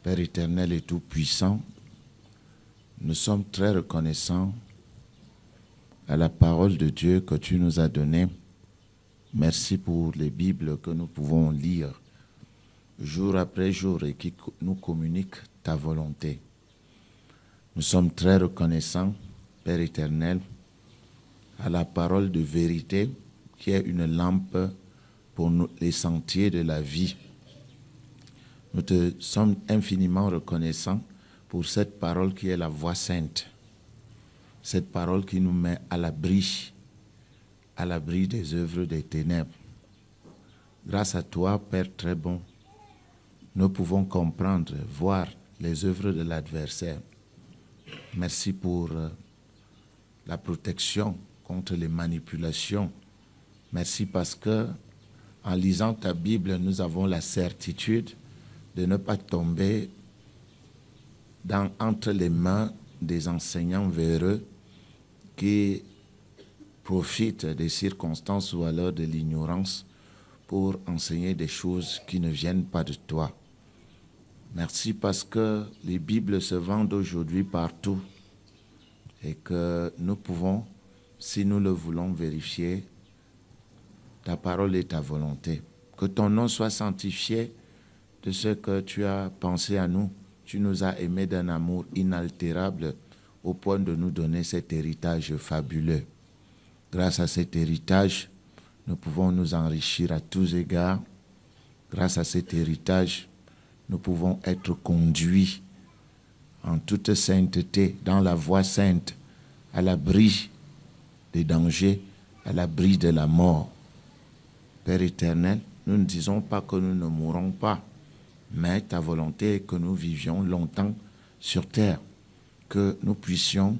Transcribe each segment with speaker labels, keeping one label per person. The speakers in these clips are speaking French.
Speaker 1: Père éternel et tout-puissant, nous sommes très reconnaissants à la parole de Dieu que tu nous as donnée. Merci pour les Bibles que nous pouvons lire jour après jour et qui nous communiquent ta volonté. Nous sommes très reconnaissants, Père éternel, à la parole de vérité qui est une lampe pour nous, les sentiers de la vie. Nous te sommes infiniment reconnaissants pour cette parole qui est la voix sainte, cette parole qui nous met à l'abri des œuvres des ténèbres. Grâce à toi, Père très bon, nous pouvons comprendre, voir les œuvres de l'adversaire. Merci pour la protection contre les manipulations. Merci parce que, en lisant ta Bible, nous avons la certitude de ne pas tomber entre les mains des enseignants véreux qui profitent des circonstances ou alors de l'ignorance pour enseigner des choses qui ne viennent pas de toi. Merci parce que les Bibles se vendent aujourd'hui partout et que nous pouvons, si nous le voulons, vérifier ta parole et ta volonté. Que ton nom soit sanctifié de ce que tu as pensé à nous. Tu nous as aimés d'un amour inaltérable au point de nous donner cet héritage fabuleux. Grâce à cet héritage, nous pouvons nous enrichir à tous égards. Grâce à cet héritage, nous pouvons être conduits en toute sainteté, dans la voie sainte, à l'abri des dangers, à l'abri de la mort. Père éternel, nous ne disons pas que nous ne mourrons pas, mais ta volonté est que nous vivions longtemps sur terre, que nous puissions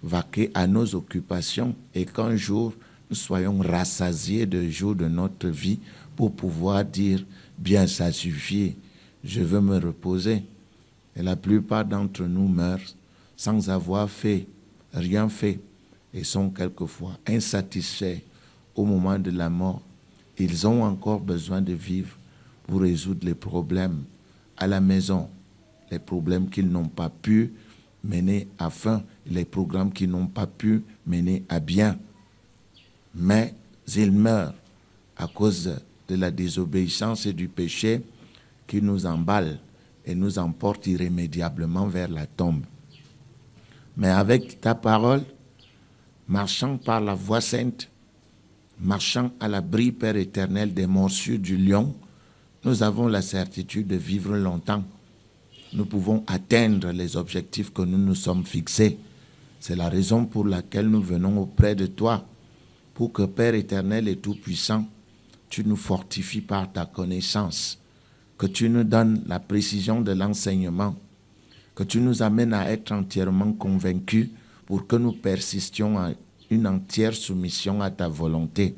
Speaker 1: vaquer à nos occupations et qu'un jour, nous soyons rassasiés de jours de notre vie pour pouvoir dire « bien, ça suffit, je veux me reposer ». Et la plupart d'entre nous meurent sans avoir rien fait, et sont quelquefois insatisfaits au moment de la mort. Ils ont encore besoin de vivre pour résoudre les problèmes à la maison, les problèmes qu'ils n'ont pas pu mener à fin, les programmes qu'ils n'ont pas pu mener à bien. Mais ils meurent à cause de la désobéissance et du péché qui nous emballe et nous emporte irrémédiablement vers la tombe. Mais avec ta parole, marchant par la voie sainte, marchant à l'abri, Père éternel, des morsures du lion, nous avons la certitude de vivre longtemps. Nous pouvons atteindre les objectifs que nous nous sommes fixés. C'est la raison pour laquelle nous venons auprès de toi, pour que, Père éternel et tout-puissant, tu nous fortifies par ta connaissance, que tu nous donnes la précision de l'enseignement, que tu nous amènes à être entièrement convaincus pour que nous persistions en une entière soumission à ta volonté,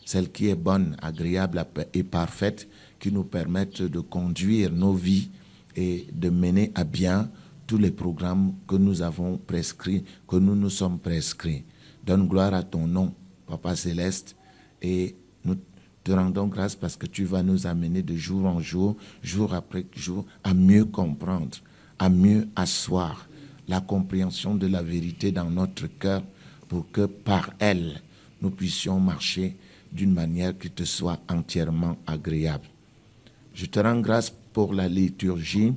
Speaker 1: celle qui est bonne, agréable et parfaite, qui nous permette de conduire nos vies et de mener à bien tous les programmes que nous avons prescrits, que nous nous sommes prescrits. Donne gloire à ton nom, Papa Céleste, et nous te rendons grâce parce que tu vas nous amener de jour en jour, jour après jour, à mieux comprendre, à mieux asseoir la compréhension de la vérité dans notre cœur pour que par elle, nous puissions marcher d'une manière qui te soit entièrement agréable. Je te rends grâce pour la liturgie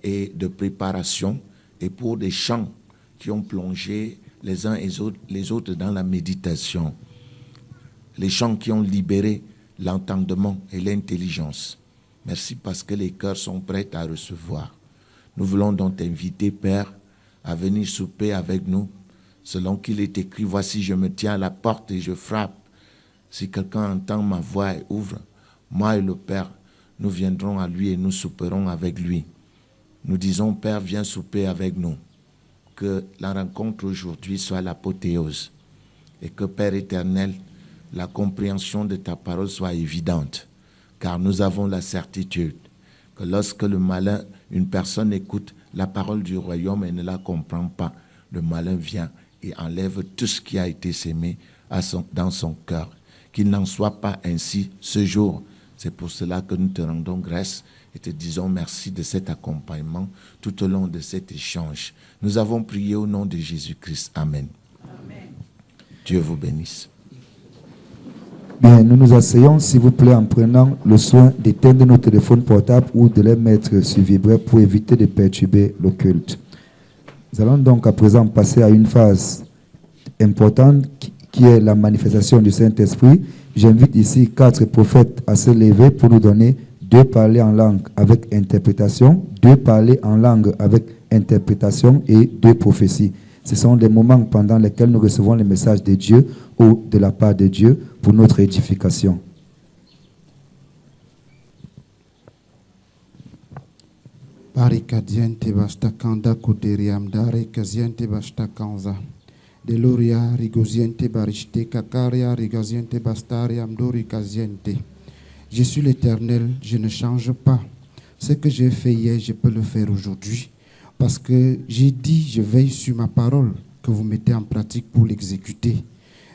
Speaker 1: et de préparation et pour des chants qui ont plongé les uns et les autres dans la méditation. Les chants qui ont libéré l'entendement et l'intelligence. Merci parce que les cœurs sont prêts à recevoir. Nous voulons donc t'inviter, Père, à venir souper avec nous, selon qu'il est écrit, « Voici, je me tiens à la porte et je frappe. Si quelqu'un entend ma voix et ouvre, moi et le Père, nous viendrons à lui et nous souperons avec lui. » Nous disons, Père, viens souper avec nous. Que la rencontre aujourd'hui soit l'apothéose. Et que, Père éternel, la compréhension de ta parole soit évidente. Car nous avons la certitude que lorsque le malin, une personne écoute la parole du royaume et ne la comprend pas, le malin vient et enlève tout ce qui a été sémé dans son cœur. Qu'il n'en soit pas ainsi ce jour, C'est pour cela que nous te rendons grâce et te disons merci de cet accompagnement tout au long de cet échange. Nous avons prié au nom de Jésus-Christ. Amen. Amen. Dieu vous bénisse.
Speaker 2: Bien, nous nous asseyons, s'il vous plaît, en prenant le soin d'éteindre nos téléphones portables ou de les mettre sur vibreur pour éviter de perturber le culte. Nous allons donc à présent passer à une phase importante qui est la manifestation du Saint-Esprit. J'invite ici 4 prophètes à se lever pour nous donner 2 parler en langue avec interprétation, 2 parler en langue avec interprétation et 2 prophéties. Ce sont des moments pendant lesquels nous recevons les messages de Dieu ou de la part de Dieu pour notre édification.
Speaker 3: Barikadiente bastakanda kuderiam dare kaziente bastakanza. Deloria rigoziente barishte kakaria rigaziente bastariam dori kaziente. Je suis l'Éternel, je ne change pas. Ce que j'ai fait hier, je peux le faire aujourd'hui. Parce que j'ai dit, je veille sur ma parole que vous mettez en pratique pour l'exécuter.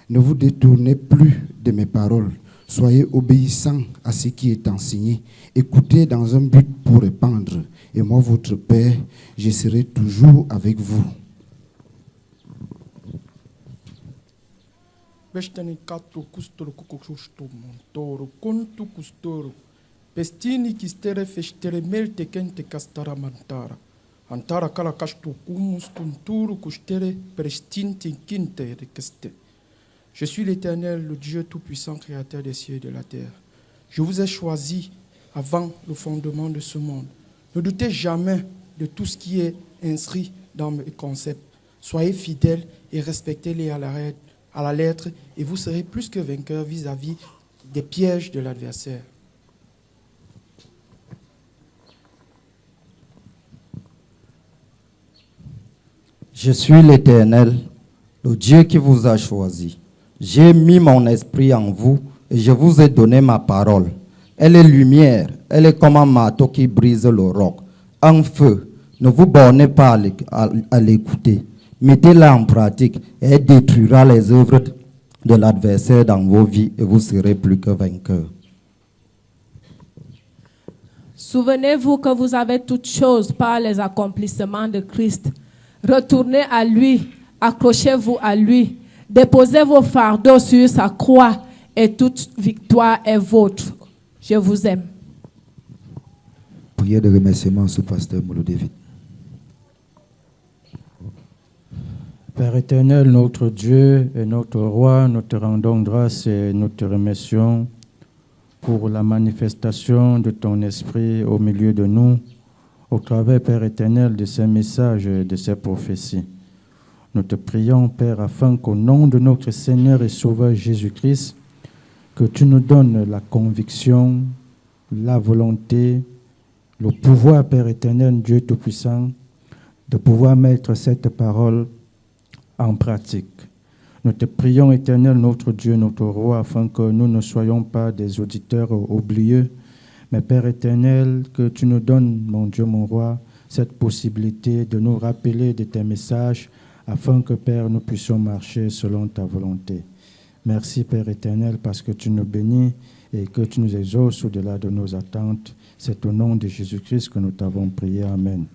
Speaker 3: Ne vous détournez plus de mes paroles. Soyez obéissants à ce qui est enseigné. Écoutez dans un but pour répandre. Et moi, votre Père, je serai toujours avec vous.
Speaker 4: Pestini kistere festere melte kente castara mantara. Antara kala kastu kumus tunturu kustere prestinti kinte rekeste. Je suis l'Éternel, le Dieu tout-puissant, créateur des cieux et de la terre. Je vous ai choisi avant le fondement de ce monde. Ne doutez jamais de tout ce qui est inscrit dans mes concepts. Soyez fidèles et respectez-les à la lettre et vous serez plus que vainqueurs vis-à-vis des pièges de l'adversaire.
Speaker 5: Je suis l'Éternel, le Dieu qui vous a choisi. J'ai mis mon esprit en vous et je vous ai donné ma parole. Elle est lumière, elle est comme un marteau qui brise le roc. Un feu, ne vous bornez pas à l'écouter. Mettez-la en pratique et elle détruira les œuvres de l'adversaire dans vos vies et vous serez plus que vainqueurs.
Speaker 6: Souvenez-vous que vous avez toutes choses par les accomplissements de Christ. Retournez à lui, accrochez-vous à lui, déposez vos fardeaux sur sa croix et toute victoire est vôtre. Je vous aime.
Speaker 2: Prière de remerciement sous pasteur Molo David.
Speaker 7: Père éternel, notre Dieu et notre Roi, nous te rendons grâce et nous te remercions pour la manifestation de ton esprit au milieu de nous, au travers, Père éternel, de ces messages et de ces prophéties. Nous te prions, Père, afin qu'au nom de notre Seigneur et Sauveur Jésus-Christ, que tu nous donnes la conviction, la volonté, le pouvoir, Père éternel, Dieu Tout-Puissant, de pouvoir mettre cette parole en pratique. Nous te prions, éternel, notre Dieu, notre Roi, afin que nous ne soyons pas des auditeurs oublieux, mais Père éternel, que tu nous donnes, mon Dieu, mon Roi, cette possibilité de nous rappeler de tes messages, afin que, Père, nous puissions marcher selon ta volonté. Merci, Père éternel, parce que tu nous bénis et que tu nous exauces au-delà de nos attentes. C'est au nom de Jésus-Christ que nous t'avons prié. Amen.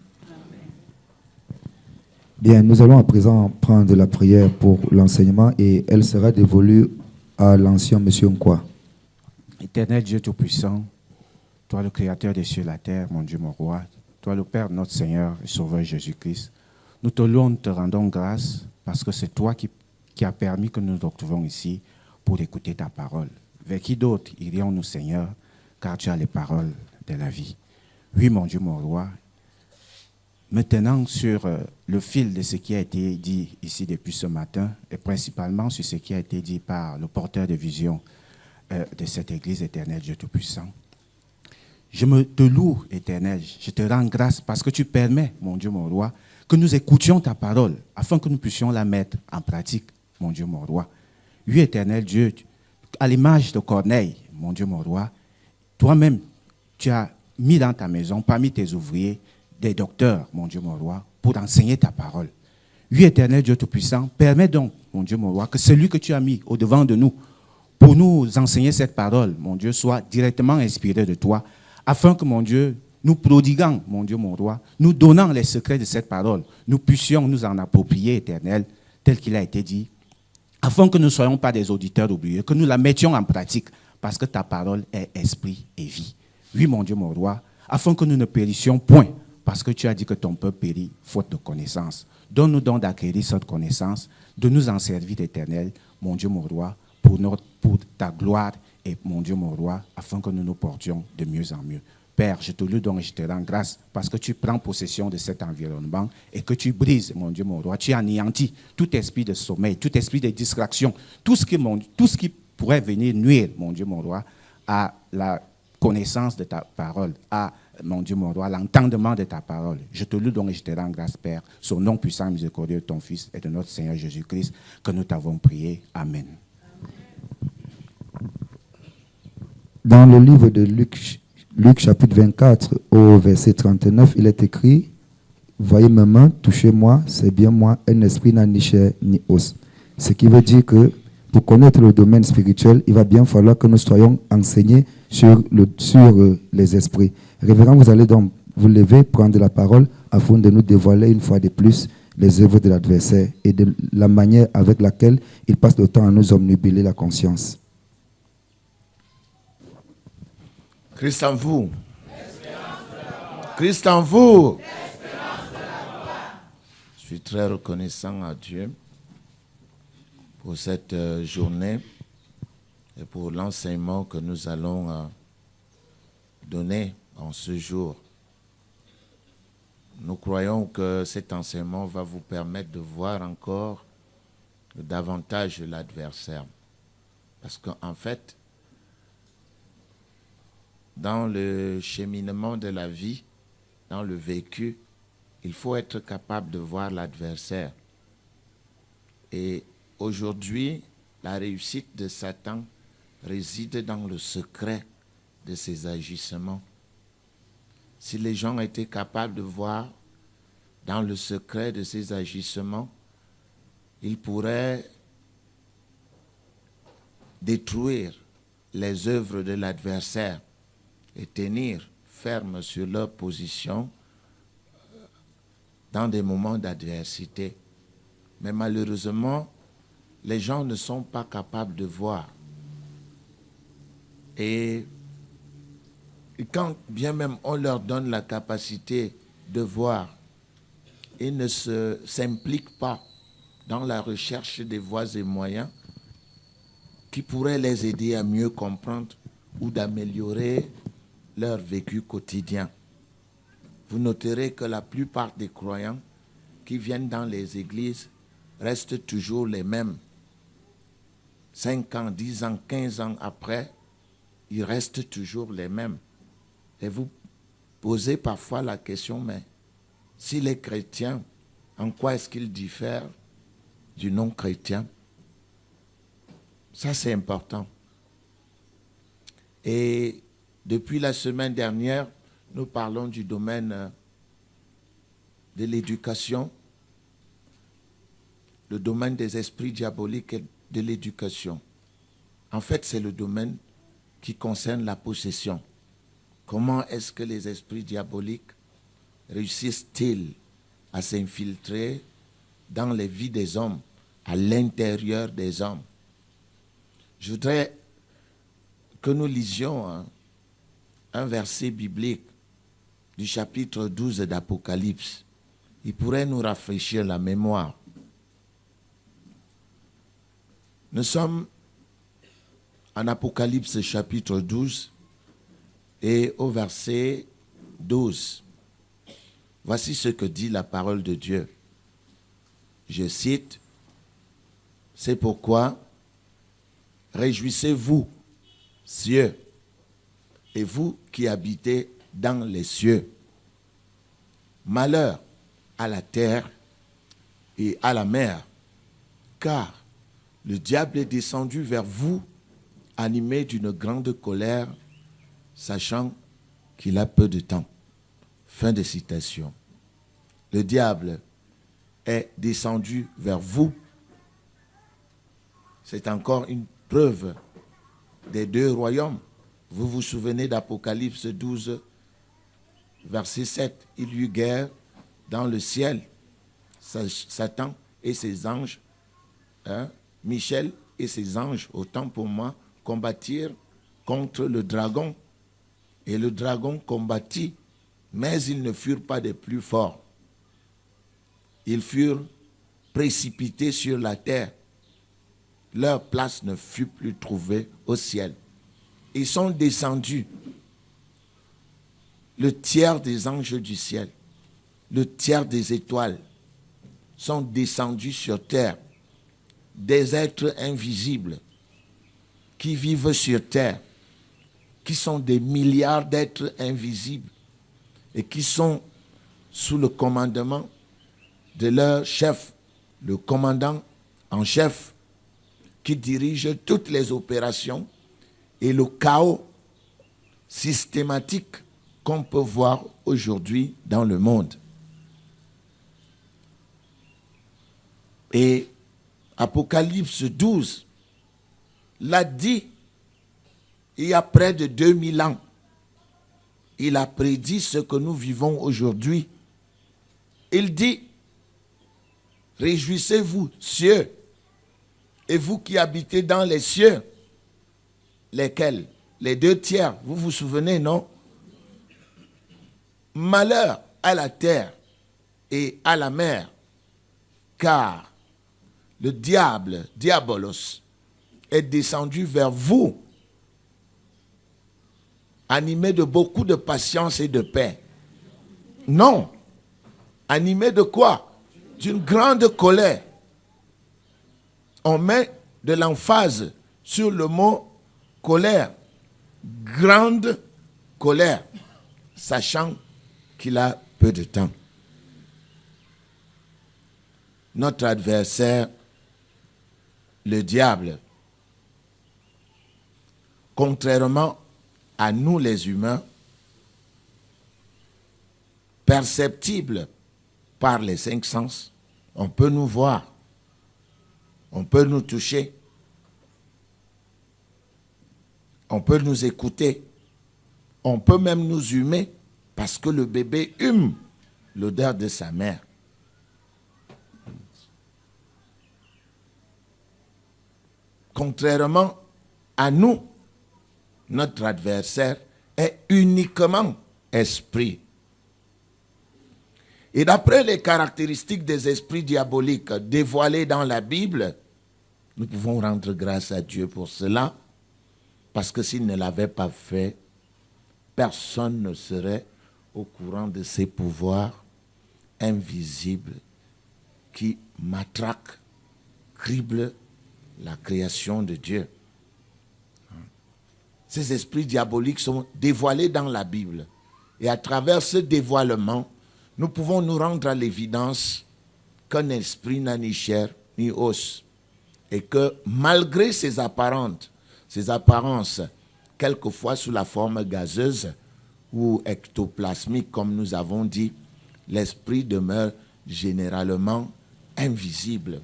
Speaker 2: Bien, nous allons à présent prendre la prière pour l'enseignement et elle sera dévolue à l'ancien Monsieur Nkwa.
Speaker 8: Éternel Dieu Tout-Puissant, toi le Créateur des cieux et de la terre, mon Dieu, mon Roi, toi le Père, notre Seigneur et Sauveur Jésus-Christ, nous te louons, nous te rendons grâce parce que c'est toi qui a permis que nous nous retrouvions ici pour écouter ta parole. Vers qui d'autre irions-nous, Seigneur, car tu as les paroles de la vie. Oui, mon Dieu, mon Roi, maintenant sur le fil de ce qui a été dit ici depuis ce matin, et principalement sur ce qui a été dit par le porteur de vision de cette Église éternelle, Dieu Tout-Puissant. Je te loue, éternel, je te rends grâce parce que tu permets, mon Dieu, mon Roi, que nous écoutions ta parole afin que nous puissions la mettre en pratique, mon Dieu, mon Roi. Oui, éternel Dieu, à l'image de Corneille, mon Dieu, mon Roi, toi-même, tu as mis dans ta maison, parmi tes ouvriers, des docteurs, mon Dieu, mon Roi, pour enseigner ta parole. Oui, éternel Dieu Tout-Puissant, permets donc, mon Dieu, mon Roi, que celui que tu as mis au-devant de nous pour nous enseigner cette parole, mon Dieu, soit directement inspiré de toi, afin que, mon Dieu, nous prodiguant, mon Dieu, mon roi, nous donnant les secrets de cette parole, nous puissions nous en approprier, Éternel, tel qu'il a été dit, afin que nous ne soyons pas des auditeurs oubliés, que nous la mettions en pratique, parce que ta parole est esprit et vie. Oui, mon Dieu, mon roi, afin que nous ne périssions point, parce que tu as dit que ton peuple périt faute de connaissance. Donne-nous donc d'acquérir cette connaissance, de nous en servir, Éternel, mon Dieu, mon roi, pour ta gloire et mon Dieu, mon roi, afin que nous nous portions de mieux en mieux. Père, je te loue donc et je te rends grâce parce que tu prends possession de cet environnement et que tu brises, mon Dieu, mon roi, tu anéantis tout esprit de sommeil, tout esprit de distraction, tout ce qui pourrait venir nuire, mon Dieu, mon roi, à la connaissance de ta parole, à, mon Dieu, mon roi, l'entendement de ta parole. Je te loue donc et je te rends grâce, Père, sur le nom puissant et miséricordieux de ton Fils et de notre Seigneur Jésus-Christ, que nous t'avons prié. Amen.
Speaker 2: Dans le livre de Luc chapitre 24 au verset 39, il est écrit: voyez mes mains, touchez-moi, c'est bien moi, un esprit n'a ni chair ni os. Ce qui veut dire que pour connaître le domaine spirituel, il va bien falloir que nous soyons enseignés sur les esprits. Révérend, vous allez donc vous lever, prendre la parole afin de nous dévoiler une fois de plus les œuvres de l'adversaire et de la manière avec laquelle il passe le temps à nous omnubiler la conscience.
Speaker 1: Christ en vous. Christ en vous. Je suis très reconnaissant à Dieu pour cette journée et pour l'enseignement que nous allons donner en ce jour. Nous croyons que cet enseignement va vous permettre de voir encore davantage l'adversaire. Parce qu'en fait, dans le cheminement de la vie, dans le vécu, il faut être capable de voir l'adversaire. Et aujourd'hui, la réussite de Satan réside dans le secret de ses agissements. Si les gens étaient capables de voir dans le secret de ses agissements, ils pourraient détruire les œuvres de l'adversaire et tenir ferme sur leur position dans des moments d'adversité. Mais malheureusement, les gens ne sont pas capables de voir. Et quand bien même on leur donne la capacité de voir, ils ne s'impliquent pas dans la recherche des voies et moyens qui pourraient les aider à mieux comprendre ou d'améliorer leur vécu quotidien. Vous noterez que la plupart des croyants qui viennent dans les églises restent toujours les mêmes. 5 ans, 10 ans, 15 ans après, ils restent toujours les mêmes. Et vous posez parfois la question, mais si les chrétiens, en quoi est-ce qu'ils diffèrent du non-chrétien? Ça, c'est important. Et depuis la semaine dernière, nous parlons du domaine de l'éducation, le domaine des esprits diaboliques et de l'éducation. En fait, c'est le domaine qui concerne la possession. Comment est-ce que les esprits diaboliques réussissent-ils à s'infiltrer dans les vies des hommes, à l'intérieur des hommes? Je voudrais que nous lisions un verset biblique du chapitre 12 d'Apocalypse. Il pourrait nous rafraîchir la mémoire. Nous sommes en Apocalypse chapitre 12 et au verset 12. Voici ce que dit la parole de Dieu. Je cite: « C'est pourquoi réjouissez-vous, cieux, et vous qui habitez dans les cieux. Malheur à la terre et à la mer, car le diable est descendu vers vous, animé d'une grande colère, sachant qu'il a peu de temps. » Fin de citation. Le diable est descendu vers vous. C'est encore une preuve des deux royaumes. Vous vous souvenez d'Apocalypse 12, verset 7. Il y eut guerre dans le ciel. Satan et ses anges, Michel et ses anges, autant pour moi, combattirent contre le dragon. Et le dragon combattit, mais ils ne furent pas des plus forts. Ils furent précipités sur la terre. Leur place ne fut plus trouvée au ciel. Ils sont descendus. Le tiers des anges du ciel, le tiers des étoiles sont descendus sur terre. Des êtres invisibles qui vivent sur terre, qui sont des milliards d'êtres invisibles et qui sont sous le commandement de leur chef, le commandant en chef, qui dirige toutes les opérations et le chaos systématique qu'on peut voir aujourd'hui dans le monde. Et Apocalypse 12 l'a dit il y a près de 2000 ans. Il a prédit ce que nous vivons aujourd'hui. Il dit, réjouissez-vous, cieux, et vous qui habitez dans les cieux, lesquels? Les deux tiers, vous vous souvenez, non? Malheur à la terre et à la mer, car le diable, diabolos, est descendu vers vous, animé de beaucoup de patience et de paix. Non. Animé de quoi? D'une grande colère. On met de l'emphase sur le mot colère. Grande colère, sachant qu'il a peu de temps. Notre adversaire, le diable, contrairement à nous les humains, perceptibles par les cinq sens, on peut nous voir, on peut nous toucher, on peut nous écouter, on peut même nous humer, parce que le bébé hume l'odeur de sa mère. Contrairement à nous, notre adversaire est uniquement esprit. Et d'après les caractéristiques des esprits diaboliques dévoilées dans la Bible, nous pouvons rendre grâce à Dieu pour cela, parce que s'il ne l'avait pas fait, personne ne serait au courant de ces pouvoirs invisibles qui matraquent, criblent la création de Dieu. Ces esprits diaboliques sont dévoilés dans la Bible. Et à travers ce dévoilement, nous pouvons nous rendre à l'évidence qu'un esprit n'a ni chair ni os. Et que malgré ses apparences, quelquefois sous la forme gazeuse ou ectoplasmique, comme nous avons dit, l'esprit demeure généralement invisible.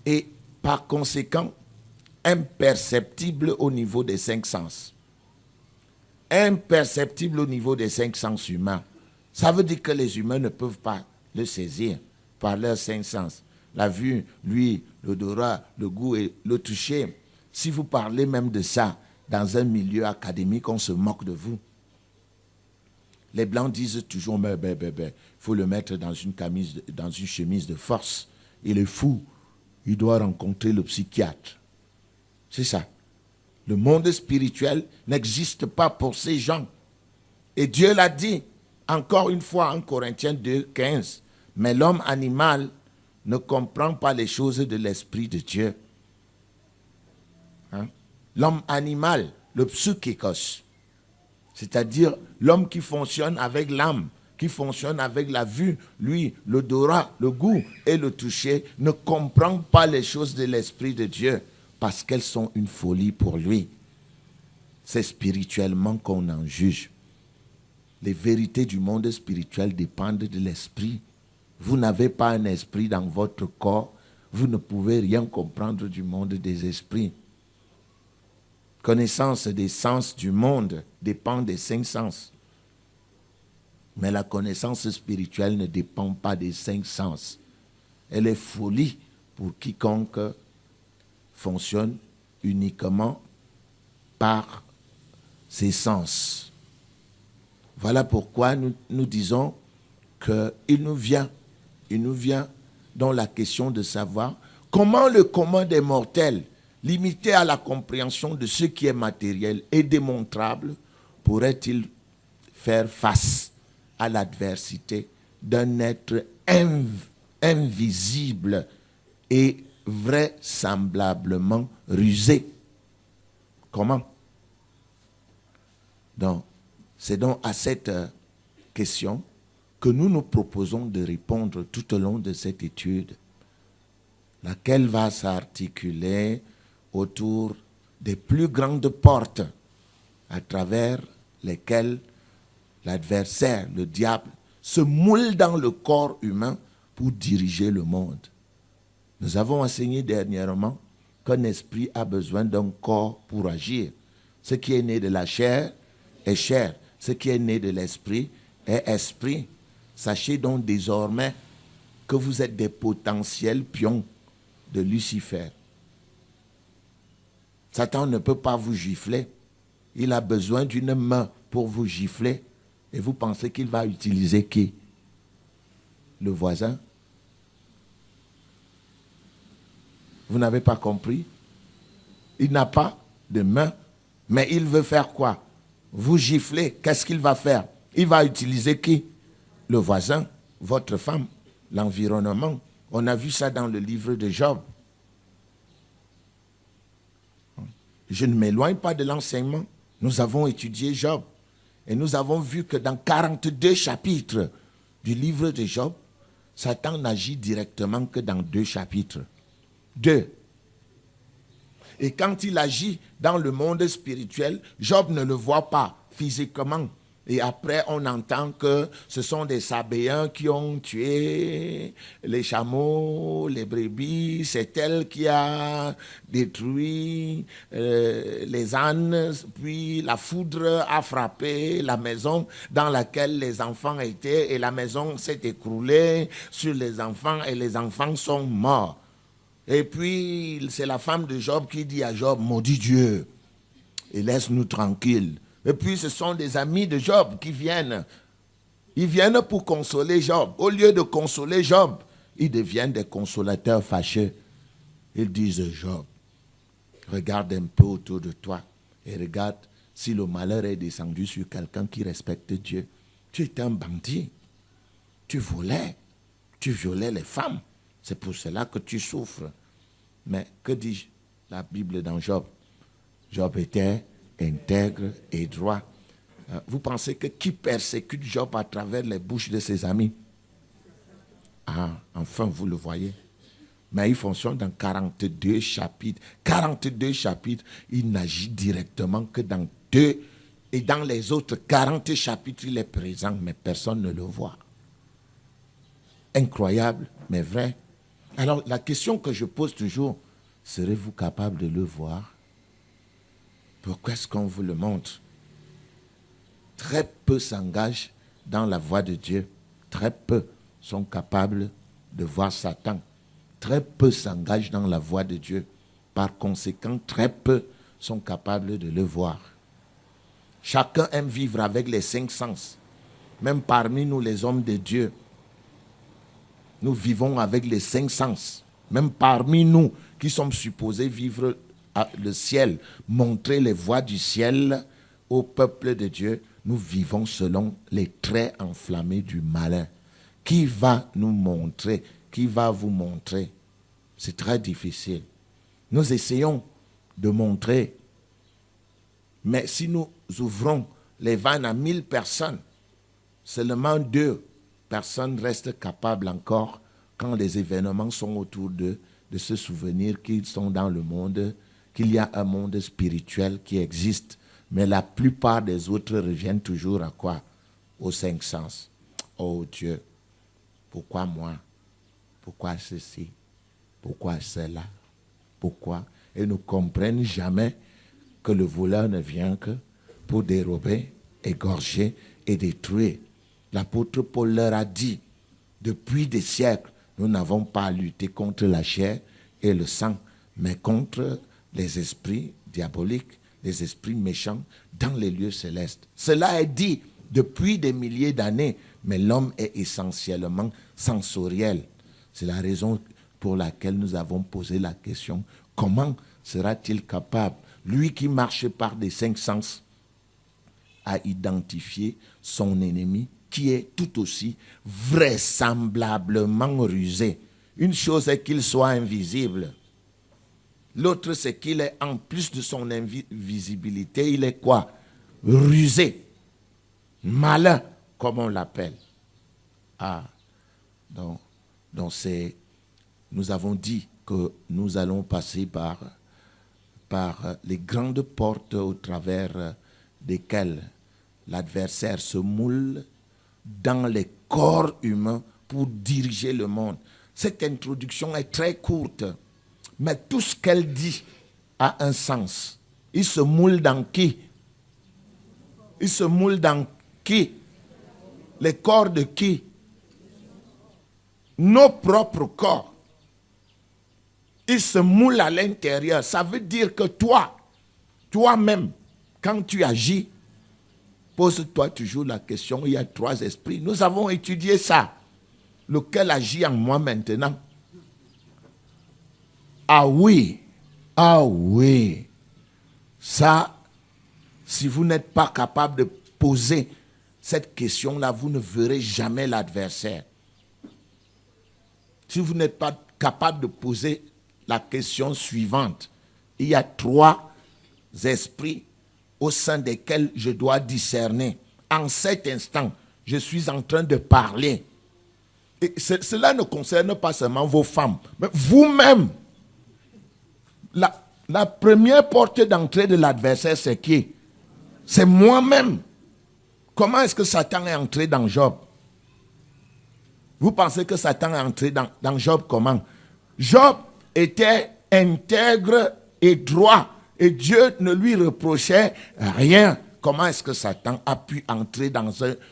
Speaker 1: Et par conséquent, imperceptible au niveau des cinq sens. Imperceptible au niveau des cinq sens humains. Ça veut dire que les humains ne peuvent pas le saisir par leurs cinq sens. La vue, l'ouïe, l'odorat, le goût et le toucher. Si vous parlez même de ça dans un milieu académique, on se moque de vous. Les Blancs disent toujours, il faut le mettre dans une chemise de force. Il est fou. Il doit rencontrer le psychiatre. C'est ça. Le monde spirituel n'existe pas pour ces gens. Et Dieu l'a dit, encore une fois en Corinthiens 2, 15. Mais l'homme animal ne comprend pas les choses de l'Esprit de Dieu. Hein? L'homme animal, le psychikos, c'est-à-dire l'homme qui fonctionne avec l'âme, qui fonctionne avec la vue, lui, l'odorat, le goût et le toucher, ne comprend pas les choses de l'Esprit de Dieu parce qu'elles sont une folie pour lui. C'est spirituellement qu'on en juge. Les vérités du monde spirituel dépendent de l'esprit. Vous n'avez pas un esprit dans votre corps, vous ne pouvez rien comprendre du monde des esprits. connaissance des sens du monde dépend des 5 sens. Mais la connaissance spirituelle ne dépend pas des 5 sens. Elle est folie pour quiconque fonctionne uniquement par ses sens. Voilà pourquoi nous disons qu'il nous vient dans la question de savoir comment le commun des mortels, limité à la compréhension de ce qui est matériel et démontrable, pourrait-il faire face à l'adversité d'un être invisible et vraisemblablement rusé. Comment? Donc, c'est donc à cette question que nous nous proposons de répondre tout au long de cette étude, laquelle va s'articuler autour des plus grandes portes à travers lesquelles l'adversaire, le diable, se moule dans le corps humain pour diriger le monde. Nous avons enseigné dernièrement qu'un esprit a besoin d'un corps pour agir. Ce qui est né de la chair est chair. Ce qui est né de l'esprit est esprit. Sachez donc désormais que vous êtes des potentiels pions de Lucifer. Satan ne peut pas vous gifler. Il a besoin d'une main pour vous gifler. Et vous pensez qu'il va utiliser qui? Le voisin? Vous n'avez pas compris? Il n'a pas de main, mais il veut faire quoi? Vous gifler. Qu'est-ce qu'il va faire? Il va utiliser qui? Le voisin, votre femme, l'environnement. On a vu ça dans le livre de Job. Je ne m'éloigne pas de l'enseignement. Nous avons étudié Job. Et nous avons vu que dans 42 chapitres du livre de Job, Satan n'agit directement que dans 2 chapitres. 2. Et quand il agit dans le monde spirituel, Job ne le voit pas physiquement. Et après, on entend que ce sont des Sabéens qui ont tué les chameaux, les brebis. C'est elle qui a détruit les ânes. Puis la foudre a frappé la maison dans laquelle les enfants étaient. Et la maison s'est écroulée sur les enfants et les enfants sont morts. Et puis, c'est la femme de Job qui dit à Job, maudit Dieu et laisse-nous tranquilles. Et puis, ce sont des amis de Job qui viennent. Ils viennent pour consoler Job. Au lieu de consoler Job, ils deviennent des consolateurs fâcheux. Ils disent, Job, regarde un peu autour de toi et regarde si le malheur est descendu sur quelqu'un qui respecte Dieu. Tu étais un bandit. Tu volais. Tu violais les femmes. C'est pour cela que tu souffres. Mais que dit la Bible dans Job? Job était intègre et droit. Vous pensez que qui persécute Job à travers les bouches de ses amis? Ah, enfin, vous le voyez. Mais il fonctionne dans 42 chapitres. 42 chapitres, il n'agit directement que dans 2. Et dans les autres 40 chapitres, il est présent, mais personne ne le voit. Incroyable, mais vrai. Alors, la question que je pose toujours, serez-vous capable de le voir? Pourquoi est-ce qu'on vous le montre? Très peu s'engagent dans la voie de Dieu. Très peu sont capables de voir Satan. Très peu s'engagent dans la voie de Dieu. Par conséquent, très peu sont capables de le voir. Chacun aime vivre avec les 5 sens. Même parmi nous, les hommes de Dieu, nous vivons avec les 5 sens. Même parmi nous qui sommes supposés vivre le ciel, montrer les voies du ciel au peuple de Dieu, nous vivons selon les traits enflammés du malin. Qui va nous montrer? Qui va vous montrer? C'est très difficile. Nous essayons de montrer, mais si nous ouvrons les vannes à 1000 personnes, seulement 2 personnes restent capables encore, quand les événements sont autour d'eux, de se souvenir qu'ils sont dans le monde, qu'il y a un monde spirituel qui existe. Mais la plupart des autres reviennent toujours à quoi? Aux 5 sens. Oh Dieu, pourquoi moi? Pourquoi ceci? Pourquoi cela? Pourquoi? Et ne comprennent jamais que le voleur ne vient que pour dérober, égorger et détruire. L'apôtre Paul leur a dit, depuis des siècles, nous n'avons pas à lutter contre la chair et le sang, mais contre les esprits diaboliques, les esprits méchants dans les lieux célestes. Cela est dit depuis des milliers d'années, mais l'homme est essentiellement sensoriel. C'est la raison pour laquelle nous avons posé la question, comment sera-t-il capable, lui qui marche par des 5 sens, à identifier son ennemi qui est tout aussi vraisemblablement rusé. Une chose est qu'il soit invisible. L'autre, c'est qu'il est, en plus de son invisibilité, il est quoi? Rusé. Malin, comme on l'appelle. Ah, donc nous avons dit que nous allons passer par les grandes portes au travers desquelles l'adversaire se moule dans les corps humains pour diriger le monde. Cette introduction est très courte, mais tout ce qu'elle dit a un sens. Il se moule dans qui? Il se moule dans qui? Les corps de qui? Nos propres corps. Il se moule à l'intérieur. Ça veut dire que toi-même, quand tu agis, pose-toi toujours la question, il y a 3 esprits. Nous avons étudié ça. Lequel agit en moi maintenant? Ah oui. Ça, si vous n'êtes pas capable de poser cette question-là, vous ne verrez jamais l'adversaire. Si vous n'êtes pas capable de poser la question suivante, il y a 3 esprits au sein desquels je dois discerner. En cet instant, je suis en train de parler. Et cela ne concerne pas seulement vos femmes, mais vous-même. La première porte d'entrée de l'adversaire, c'est qui? C'est moi-même. Comment est-ce que Satan est entré dans Job? Vous pensez que Satan est entré dans Job comment? Job était intègre et droit. Et Dieu ne lui reprochait rien. Comment est-ce que Satan a pu entrer dans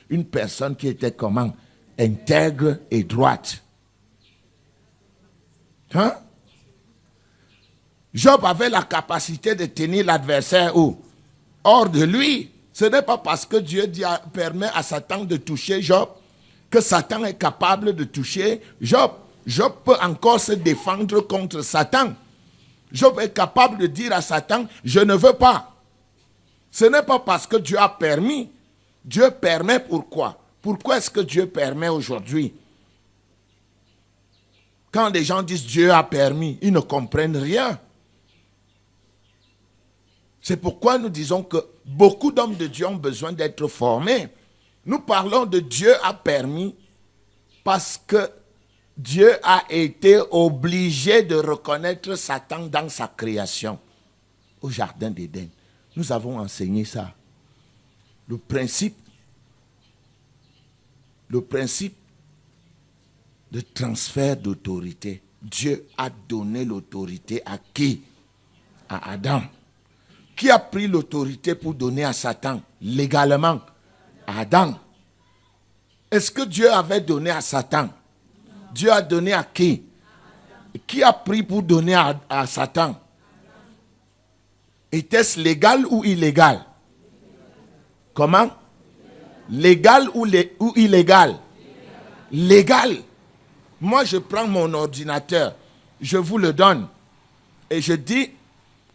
Speaker 1: une personne qui était comment? Intègre et droite. Hein? Job avait la capacité de tenir l'adversaire où? Hors de lui. Ce n'est pas parce que Dieu permet à Satan de toucher Job que Satan est capable de toucher Job. Job peut encore se défendre contre Satan. Job est capable de dire à Satan, je ne veux pas. Ce n'est pas parce que Dieu a permis. Dieu permet pourquoi? Pourquoi est-ce que Dieu permet aujourd'hui? Quand les gens disent Dieu a permis, ils ne comprennent rien. C'est pourquoi nous disons que beaucoup d'hommes de Dieu ont besoin d'être formés. Nous parlons de Dieu a permis parce que Dieu a été obligé de reconnaître Satan dans sa création. Au jardin d'Éden, nous avons enseigné ça. Le principe de transfert d'autorité. Dieu a donné l'autorité à qui? À Adam. Qui a pris l'autorité pour donner à Satan? Légalement, Adam. Est-ce que Dieu avait donné à Satan? Dieu a donné à qui? Qui a pris pour donner à Satan? Était-ce légal ou illégal? Comment? Légal ou illégal? Légal. Moi, je prends mon ordinateur, je vous le donne. Et je dis,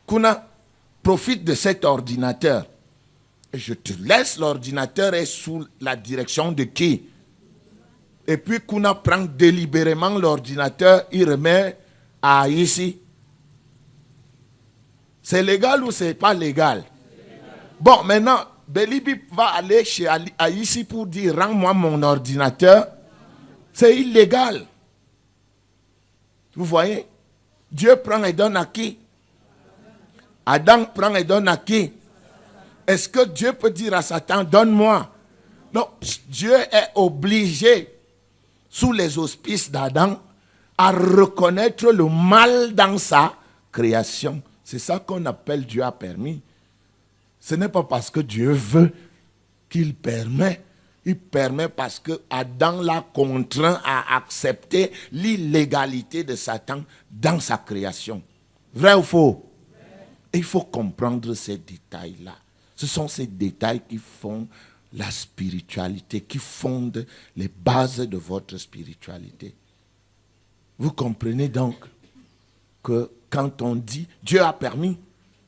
Speaker 1: Kuna, profite de cet ordinateur. Et je te laisse, l'ordinateur est sous la direction de qui? Et puis Kuna prend délibérément l'ordinateur, il remet à ici. C'est légal ou c'est pas légal? Bon, maintenant, Belibi va aller chez Aïssi pour dire, rends-moi mon ordinateur. C'est illégal. Vous voyez? Dieu prend et donne à qui? Adam prend et donne à qui? Est-ce que Dieu peut dire à Satan, donne-moi? Non, Dieu est obligé, sous les auspices d'Adam, à reconnaître le mal dans sa création. C'est ça qu'on appelle Dieu a permis. Ce n'est pas parce que Dieu veut qu'il permet. Il permet parce que Adam l'a contraint à accepter l'illégalité de Satan dans sa création. Vrai ou faux? Et il faut comprendre ces détails-là. Ce sont ces détails qui font la spiritualité, qui fondent les bases de votre spiritualité. Vous comprenez donc que quand on dit Dieu a permis,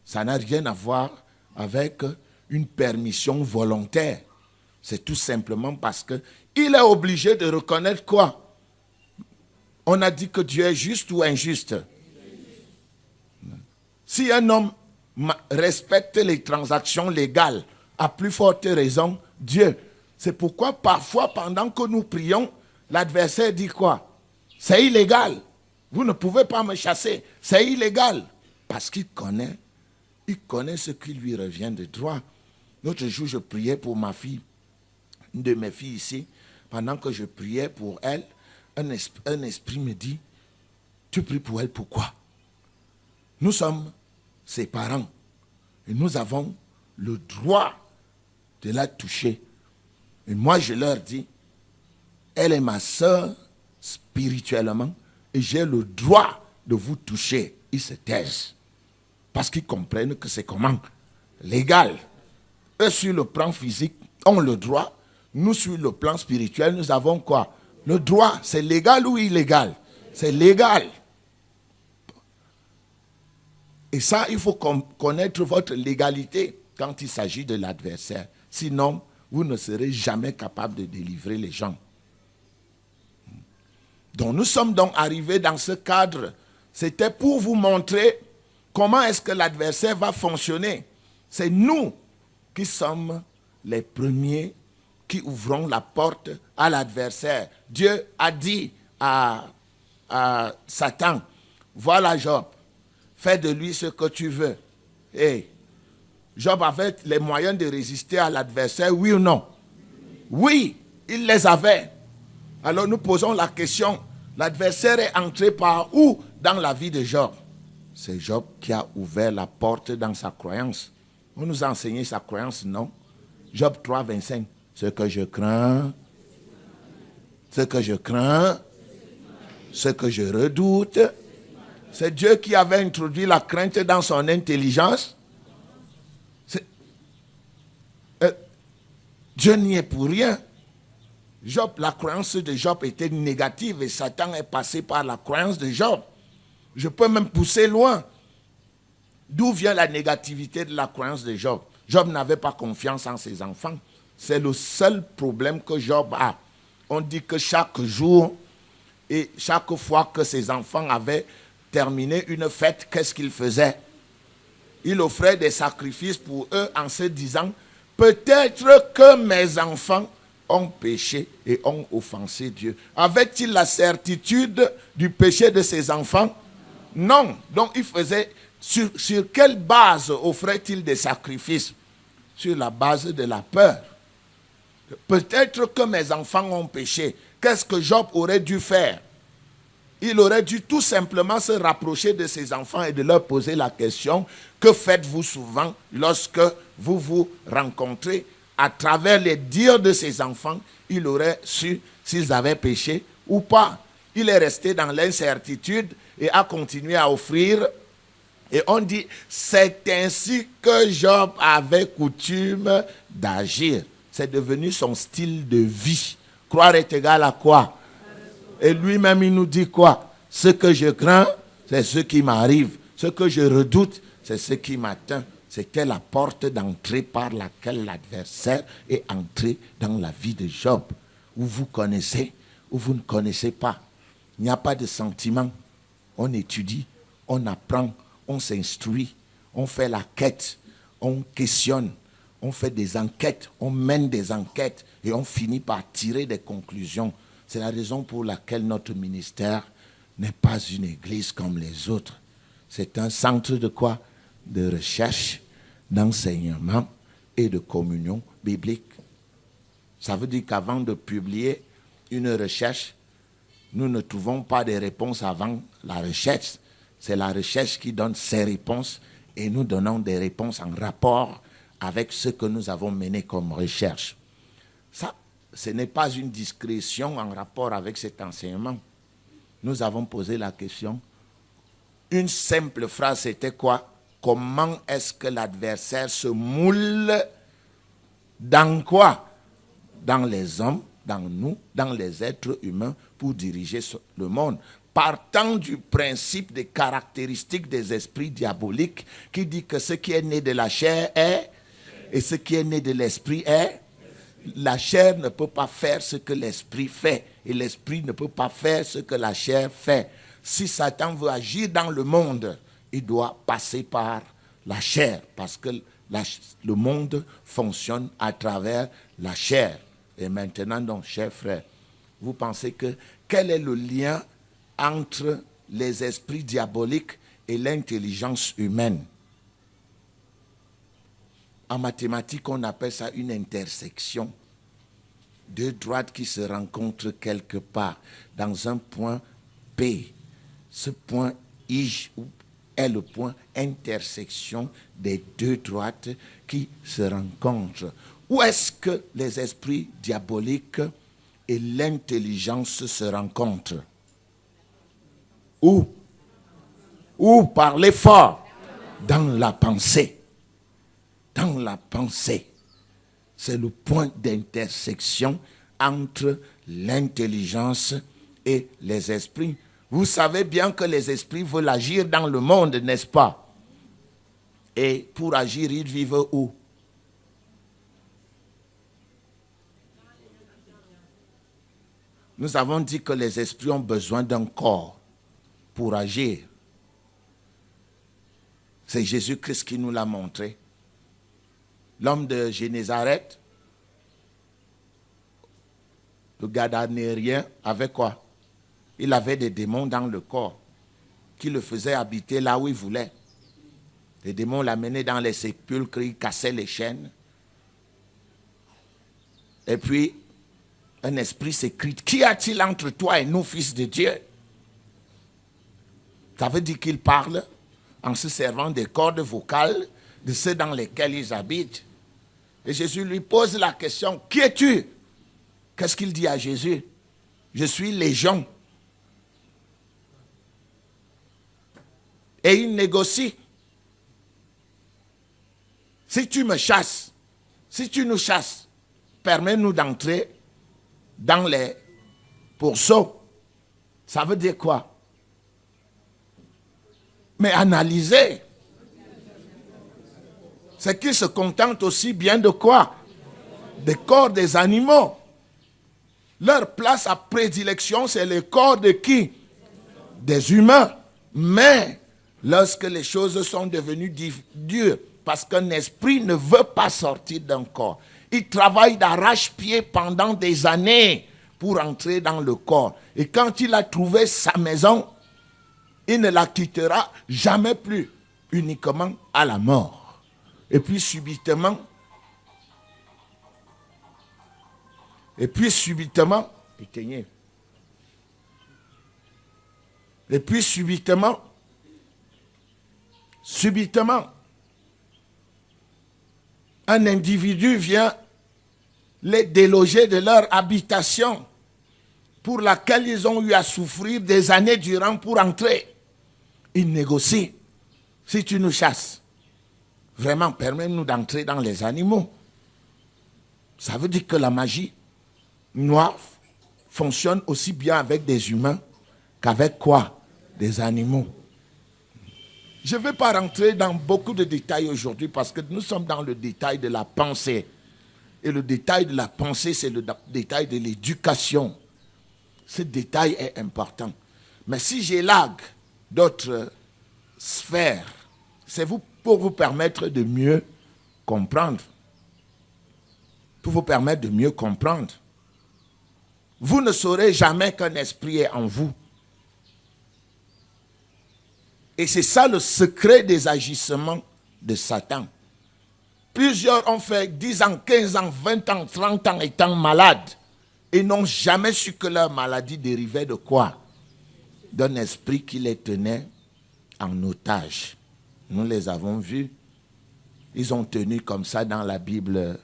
Speaker 1: ça n'a rien à voir avec une permission volontaire. C'est tout simplement parce qu'il est obligé de reconnaître quoi? On a dit que Dieu est juste ou injuste? Si un homme respecte les transactions légales, à plus forte raison, Dieu. C'est pourquoi parfois, pendant que nous prions, l'adversaire dit quoi? C'est illégal. Vous ne pouvez pas me chasser. C'est illégal. Parce qu'il connaît ce qui lui revient de droit. L'autre jour, je priais pour ma fille, une de mes filles ici. Pendant que je priais pour elle, un esprit me dit, tu pries pour elle, pourquoi? Nous sommes ses parents et nous avons le droit de la toucher. Et moi, je leur dis, elle est ma soeur spirituellement et j'ai le droit de vous toucher. Ils se taisent parce qu'ils comprennent que c'est comment? Légal. Eux, sur le plan physique, ont le droit. Nous, sur le plan spirituel, nous avons quoi? Le droit. C'est légal ou illégal? C'est légal. Et ça, il faut connaître votre légalité quand il s'agit de l'adversaire. Sinon, vous ne serez jamais capable de délivrer les gens. Donc, nous sommes donc arrivés dans ce cadre. C'était pour vous montrer comment est-ce que l'adversaire va fonctionner. C'est nous qui sommes les premiers qui ouvrons la porte à l'adversaire. Dieu a dit à Satan, voilà Job, fais de lui ce que tu veux. Et Job avait les moyens de résister à l'adversaire, oui ou non? Oui, il les avait. Alors nous posons la question, l'adversaire est entré par où dans la vie de Job? C'est Job qui a ouvert la porte dans sa croyance. On nous a enseigné sa croyance, non? Job 3, 25. Ce que je crains, ce que je redoute, c'est Dieu qui avait introduit la crainte dans son intelligence. Dieu n'y est pour rien. Job, la croyance de Job était négative et Satan est passé par la croyance de Job. Je peux même pousser loin. D'où vient la négativité de la croyance de Job? Job n'avait pas confiance en ses enfants. C'est le seul problème que Job a. On dit que chaque jour et chaque fois que ses enfants avaient terminé une fête, qu'est-ce qu'il faisait? Il offrait des sacrifices pour eux en se disant, peut-être que mes enfants ont péché et ont offensé Dieu. Avait-il la certitude du péché de ses enfants? Non. Donc il faisait, sur quelle base offrait-il des sacrifices? Sur la base de la peur. Peut-être que mes enfants ont péché. Qu'est-ce que Job aurait dû faire? Il aurait dû tout simplement se rapprocher de ses enfants et de leur poser la question, que faites-vous souvent lorsque vous vous rencontrez? À travers les dires de ses enfants, il aurait su s'ils avaient péché ou pas. Il est resté dans l'incertitude et a continué à offrir. Et on dit, c'est ainsi que Job avait coutume d'agir. C'est devenu son style de vie. Croire est égal à quoi? Et lui-même, il nous dit quoi? Ce que je crains, c'est ce qui m'arrive. Ce que je redoute, c'est ce qui m'atteint. C'était la porte d'entrée par laquelle l'adversaire est entré dans la vie de Job. Où vous connaissez, ou vous ne connaissez pas. Il n'y a pas de sentiment. On étudie, on apprend, on s'instruit, on fait la quête, on questionne, on fait des enquêtes, on mène des enquêtes et on finit par tirer des conclusions. C'est la raison pour laquelle notre ministère n'est pas une église comme les autres. C'est un centre de quoi? De recherche, d'enseignement et de communion biblique. Ça veut dire qu'avant de publier une recherche, nous ne trouvons pas des réponses avant la recherche. C'est la recherche qui donne ses réponses et nous donnons des réponses en rapport avec ce que nous avons mené comme recherche. Ça, ce n'est pas une discrétion en rapport avec cet enseignement. Nous avons posé la question. Une simple phrase, c'était quoi? Comment est-ce que l'adversaire se moule dans quoi? Dans les hommes, dans nous, dans les êtres humains pour diriger le monde. Partant du principe des caractéristiques des esprits diaboliques qui dit que ce qui est né de la chair est, et ce qui est né de l'esprit est. La chair ne peut pas faire ce que l'esprit fait, et l'esprit ne peut pas faire ce que la chair fait. Si Satan veut agir dans le monde, il doit passer par la chair, parce que le monde fonctionne à travers la chair. Et maintenant, donc, chers frères, vous pensez que quel est le lien entre les esprits diaboliques et l'intelligence humaine? En mathématiques, on appelle ça une intersection. Deux droites qui se rencontrent quelque part dans un point P. Ce point I est le point intersection des deux droites qui se rencontrent. Où est-ce que les esprits diaboliques et l'intelligence se rencontrent? Où? Où? Parlez fort. Dans la pensée. Dans la pensée. C'est le point d'intersection entre l'intelligence et les esprits. Vous savez bien que les esprits veulent agir dans le monde, n'est-ce pas? Et pour agir, ils vivent où? Nous avons dit que les esprits ont besoin d'un corps pour agir. C'est Jésus-Christ qui nous l'a montré. L'homme de Génézareth, le Gadarène, avait quoi? Il avait des démons dans le corps qui le faisaient habiter là où il voulait. Les démons l'amenaient dans les sépulcres, ils cassaient les chaînes. Et puis, un esprit s'écrie, qu'y a-t-il entre toi et nous, fils de Dieu? Ça veut dire qu'il parle en se servant des cordes vocales de ceux dans lesquels ils habitent. Et Jésus lui pose la question, qui es-tu? Qu'est-ce qu'il dit à Jésus? Je suis légion. Et il négocie. Si tu me chasses, si tu nous chasses, permets-nous d'entrer dans les pourceaux. Ça veut dire quoi? Mais analysez. C'est qu'ils se contentent aussi bien de quoi? Des corps des animaux. Leur place à prédilection, c'est le corps de qui? Des humains. Mais lorsque les choses sont devenues dures, parce qu'un esprit ne veut pas sortir d'un corps, il travaille d'arrache-pied pendant des années pour entrer dans le corps. Et quand il a trouvé sa maison, il ne la quittera jamais plus, uniquement à la mort. Et puis subitement, éteignez. Et puis subitement, un individu vient les déloger de leur habitation pour laquelle ils ont eu à souffrir des années durant pour entrer. Ils négocient. Si tu nous chasses, vraiment, permets-nous d'entrer dans les animaux. Ça veut dire que la magie noire fonctionne aussi bien avec des humains qu'avec quoi? Des animaux. Je ne vais pas rentrer dans beaucoup de détails aujourd'hui parce que nous sommes dans le détail de la pensée. Et le détail de la pensée, c'est le détail de l'éducation. Ce détail est important. Mais si j'élague d'autres sphères, c'est pour vous permettre de mieux comprendre. Pour vous permettre de mieux comprendre. Vous ne saurez jamais qu'un esprit est en vous. Et c'est ça le secret des agissements de Satan. Plusieurs ont fait 10 ans, 15 ans, 20 ans, 30 ans étant malades et n'ont jamais su que leur maladie dérivait de quoi? D'un esprit qui les tenait en otage. Nous les avons vus Ils ont tenu comme ça dans la Bible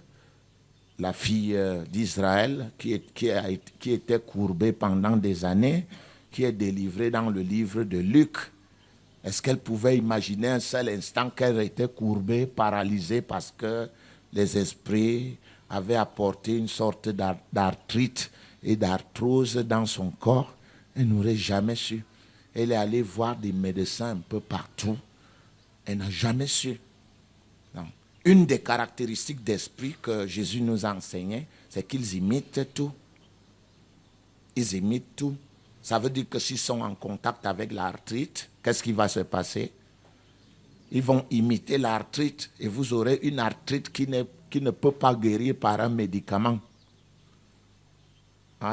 Speaker 1: la fille d'Israël qui était courbée pendant des années, qui est délivrée dans le livre de Luc. Est-ce qu'elle pouvait imaginer un seul instant qu'elle était courbée, paralysée parce que les esprits avaient apporté une sorte d'arthrite et d'arthrose dans son corps? Elle n'aurait jamais su. Elle est allée voir des médecins un peu partout. Elle n'a jamais su. Non. Une des caractéristiques d'esprit que Jésus nous a enseigné, c'est qu'ils imitent tout. Ils imitent tout. Ça veut dire que s'ils sont en contact avec l'arthrite, qu'est-ce qui va se passer? Ils vont imiter l'arthrite et vous aurez une arthrite qui ne peut pas guérir par un médicament.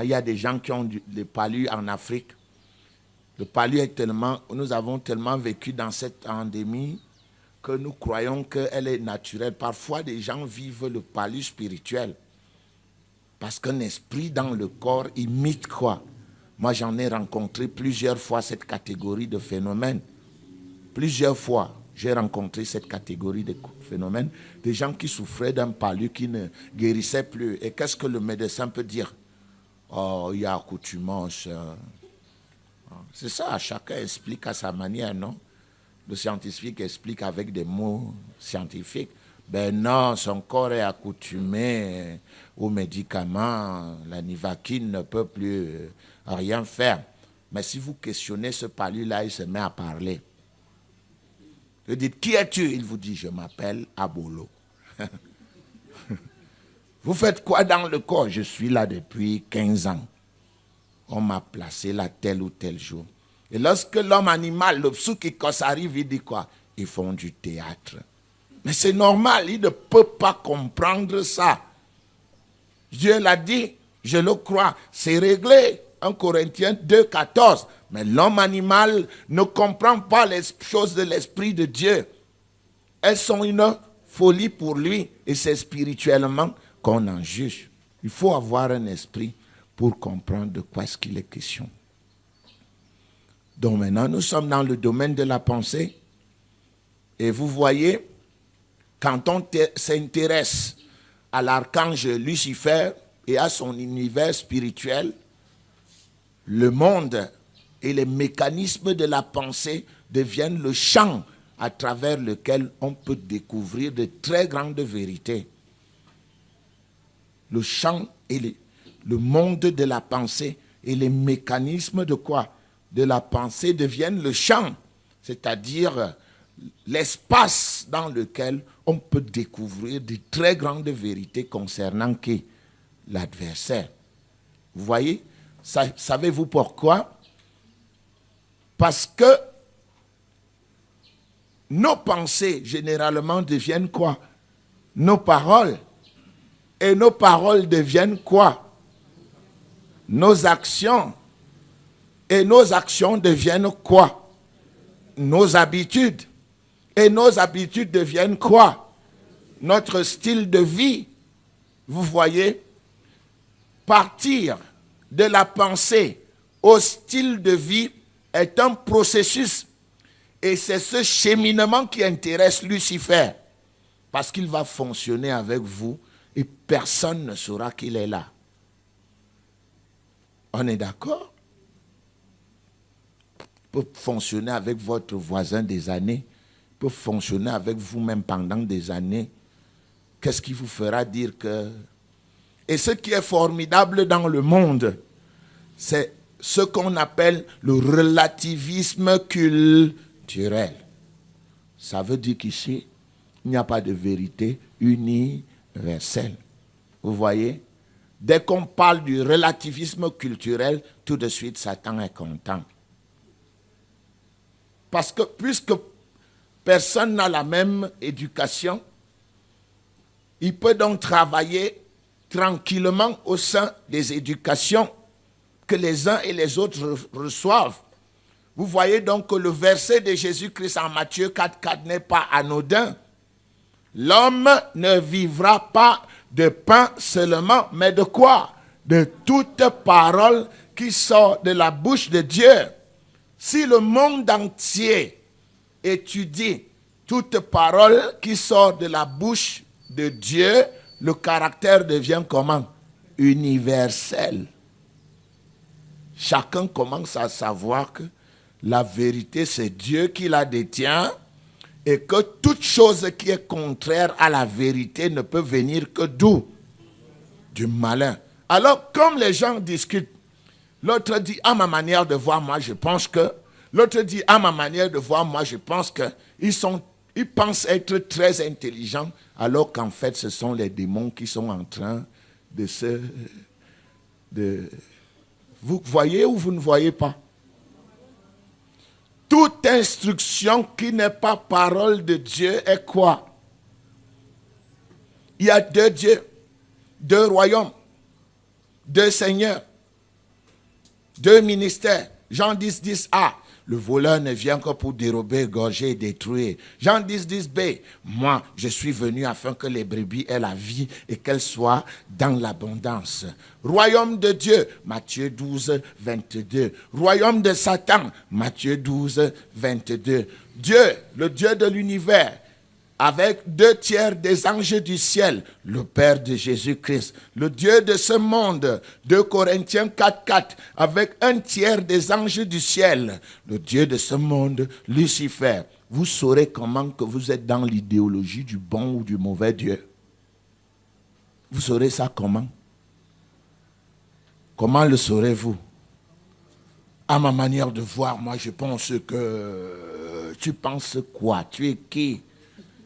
Speaker 1: Il y a des gens qui ont le palu en Afrique. Le palu est tellement... Nous avons tellement vécu dans cette endémie que nous croyons qu'elle est naturelle. Parfois, des gens vivent le palu spirituel. Parce qu'un esprit dans le corps imite quoi? Moi, j'en ai rencontré plusieurs fois cette catégorie de phénomènes. Plusieurs fois, j'ai rencontré cette catégorie de phénomènes. Des gens qui souffraient d'un palu qui ne guérissait plus. Et qu'est-ce que le médecin peut dire? Oh, il y a accoutumance. C'est ça, chacun explique à sa manière, non? Le scientifique explique avec des mots scientifiques. Ben non, son corps est accoutumé aux médicaments. La nivaquine ne peut plus rien faire. Mais si vous questionnez ce palu-là, il se met à parler. Vous dites, qui es-tu? Il vous dit, je m'appelle Abolo. Vous faites quoi dans le corps? Je suis là depuis 15 ans. On m'a placé là tel ou tel jour. Et lorsque l'homme animal, le psoukikos arrive, il dit quoi? Ils font du théâtre. Mais c'est normal, il ne peut pas comprendre ça. Dieu l'a dit, je le crois, c'est réglé. 1 Corinthiens 2, 14. Mais l'homme animal ne comprend pas les choses de l'Esprit de Dieu. Elles sont une folie pour lui et c'est spirituellement qu'on en juge. Il faut avoir un esprit pour comprendre de quoi est-ce qu'il est question. Donc maintenant, nous sommes dans le domaine de la pensée. Et vous voyez, quand on s'intéresse à l'archange Lucifer et à son univers spirituel, le monde et les mécanismes de la pensée deviennent le champ à travers lequel on peut découvrir de très grandes vérités. Le champ et le monde de la pensée et les mécanismes de quoi? De la pensée deviennent le champ, c'est-à-dire l'espace dans lequel on peut découvrir de très grandes vérités concernant qui? L'adversaire. Vous voyez? Savez-vous pourquoi? Parce que nos pensées généralement deviennent quoi? Nos paroles. Et nos paroles deviennent quoi? Nos actions. Et nos actions deviennent quoi? Nos habitudes. Et nos habitudes deviennent quoi? Notre style de vie. Vous voyez? Partir de la pensée au style de vie est un processus. Et c'est ce cheminement qui intéresse Lucifer. Parce qu'il va fonctionner avec vous et personne ne saura qu'il est là. On est d'accord? Il peut fonctionner avec votre voisin des années. Il peut fonctionner avec vous-même pendant des années. Qu'est-ce qui vous fera dire que... Et ce qui est formidable dans le monde, c'est ce qu'on appelle le relativisme culturel. Ça veut dire qu'ici, il n'y a pas de vérité universelle. Vous voyez? Dès qu'on parle du relativisme culturel, tout de suite, Satan est content. Parce que puisque personne n'a la même éducation, il peut donc travailler tranquillement au sein des éducations que les uns et les autres reçoivent. Vous voyez donc que le verset de Jésus-Christ en Matthieu 4,4 n'est pas anodin. L'homme ne vivra pas de pain seulement, mais de quoi? De toute parole qui sort de la bouche de Dieu. Si le monde entier étudie Toute parole qui sort de la bouche de Dieu, le caractère devient comment? Universel. Chacun commence à savoir que la vérité, c'est Dieu qui la détient et que toute chose qui est contraire à la vérité ne peut venir que d'où? Du malin. Alors, comme les gens discutent, l'autre dit, à ma manière de voir, moi, je pense que. L'autre dit, à ma manière de voir, moi, je pense que. Ils pensent être très intelligents, alors qu'en fait, ce sont les démons qui sont en train de se... Vous voyez ou vous ne voyez pas? Toute instruction qui n'est pas parole de Dieu est quoi? Il y a 2 dieux, 2 royaumes, 2 seigneurs, 2 ministères. Jean 10, 10a. Le voleur ne vient que pour dérober, égorger et détruire. Jean 10, 10b. Moi, je suis venu afin que les brebis aient la vie et qu'elles soient dans l'abondance. Royaume de Dieu, Matthieu 12, 22. Royaume de Satan, Matthieu 12, 22. Dieu, le Dieu de l'univers, avec 2 tiers des anges du ciel, le Père de Jésus-Christ, le Dieu de ce monde, 2 Corinthiens 4, 4, avec 1 tiers des anges du ciel, le Dieu de ce monde, Lucifer. Vous saurez comment que vous êtes dans l'idéologie du bon ou du mauvais Dieu. Vous saurez ça comment? Comment le saurez-vous? À ma manière de voir, moi je pense que... Tu penses quoi? Tu es qui?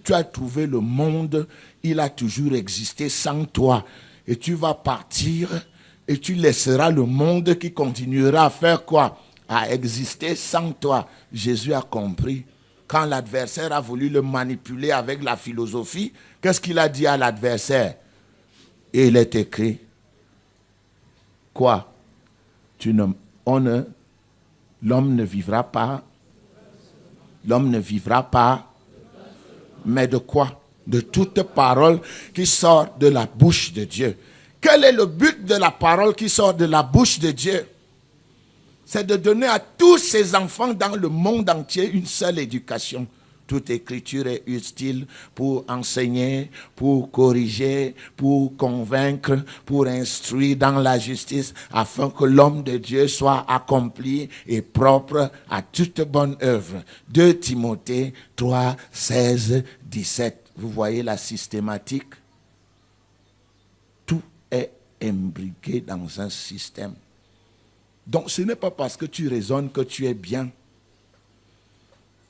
Speaker 1: Tu as trouvé le monde, il a toujours existé sans toi. Et tu vas partir et tu laisseras le monde qui continuera à faire quoi? À exister sans toi. Jésus a compris. Quand l'adversaire a voulu le manipuler avec la philosophie, qu'est-ce qu'il a dit à l'adversaire? Et il est écrit. Quoi? L'homme ne vivra pas. L'homme ne vivra pas. Mais de quoi? De toute parole qui sort de la bouche de Dieu. Quel est le but de la parole qui sort de la bouche de Dieu? C'est de donner à tous ses enfants dans le monde entier une seule éducation. Toute écriture est utile pour enseigner, pour corriger, pour convaincre, pour instruire dans la justice, afin que l'homme de Dieu soit accompli et propre à toute bonne œuvre. 2 Timothée 3, 16, 17. Vous voyez la systématique? Tout est imbriqué dans un système. Donc ce n'est pas parce que tu raisonnes que tu es bien.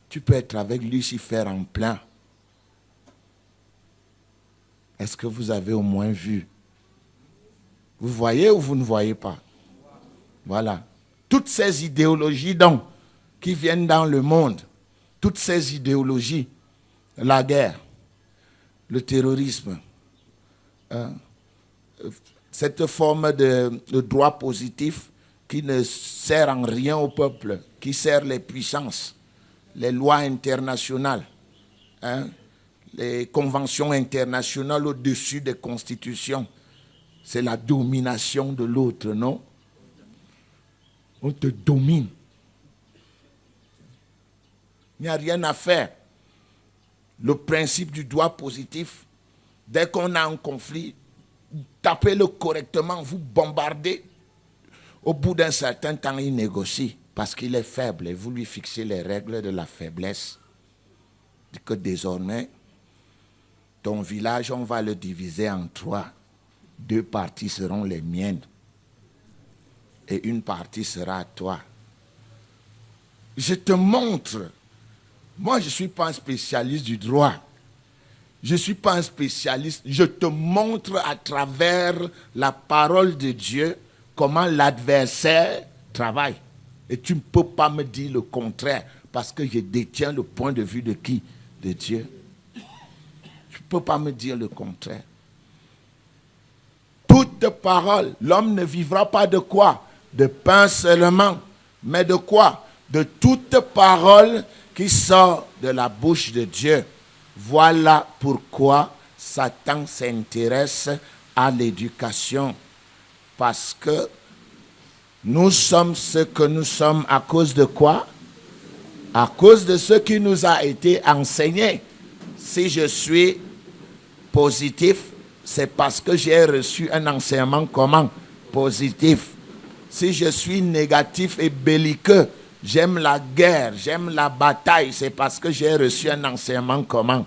Speaker 1: Tu peux être avec Lucifer en plein. Est-ce que vous avez au moins vu? Vous voyez ou vous ne voyez pas? Voilà. Toutes ces idéologies donc, qui viennent dans le monde, toutes ces idéologies, la guerre, le terrorisme, cette forme de droit positif qui ne sert en rien au peuple, qui sert les puissances, les lois internationales, les conventions internationales au-dessus des constitutions. C'est la domination de l'autre, non? On te domine. Il n'y a rien à faire. Le principe du droit positif, dès qu'on a un conflit, tapez-le correctement, vous bombardez. Au bout d'un certain temps, il négocie. Parce qu'il est faible et vous lui fixez les règles de la faiblesse. Dit que désormais, ton village, on va le diviser en 3. 2 parties seront les miennes. Et une partie sera à toi. Je te montre. Moi, je ne suis pas un spécialiste du droit. Je ne suis pas un spécialiste. Je te montre à travers la parole de Dieu comment l'adversaire travaille. Et tu ne peux pas me dire le contraire parce que je détiens le point de vue de qui? De Dieu. Tu ne peux pas me dire le contraire. Toute parole, l'homme ne vivra pas de quoi? De pain seulement, mais de quoi? De toute parole qui sort de la bouche de Dieu. Voilà pourquoi Satan s'intéresse à l'éducation. Parce que nous sommes ce que nous sommes à cause de quoi? À cause de ce qui nous a été enseigné. Si je suis positif, c'est parce que j'ai reçu un enseignement comment? Positif. Si je suis négatif et belliqueux, j'aime la guerre, j'aime la bataille, c'est parce que j'ai reçu un enseignement comment?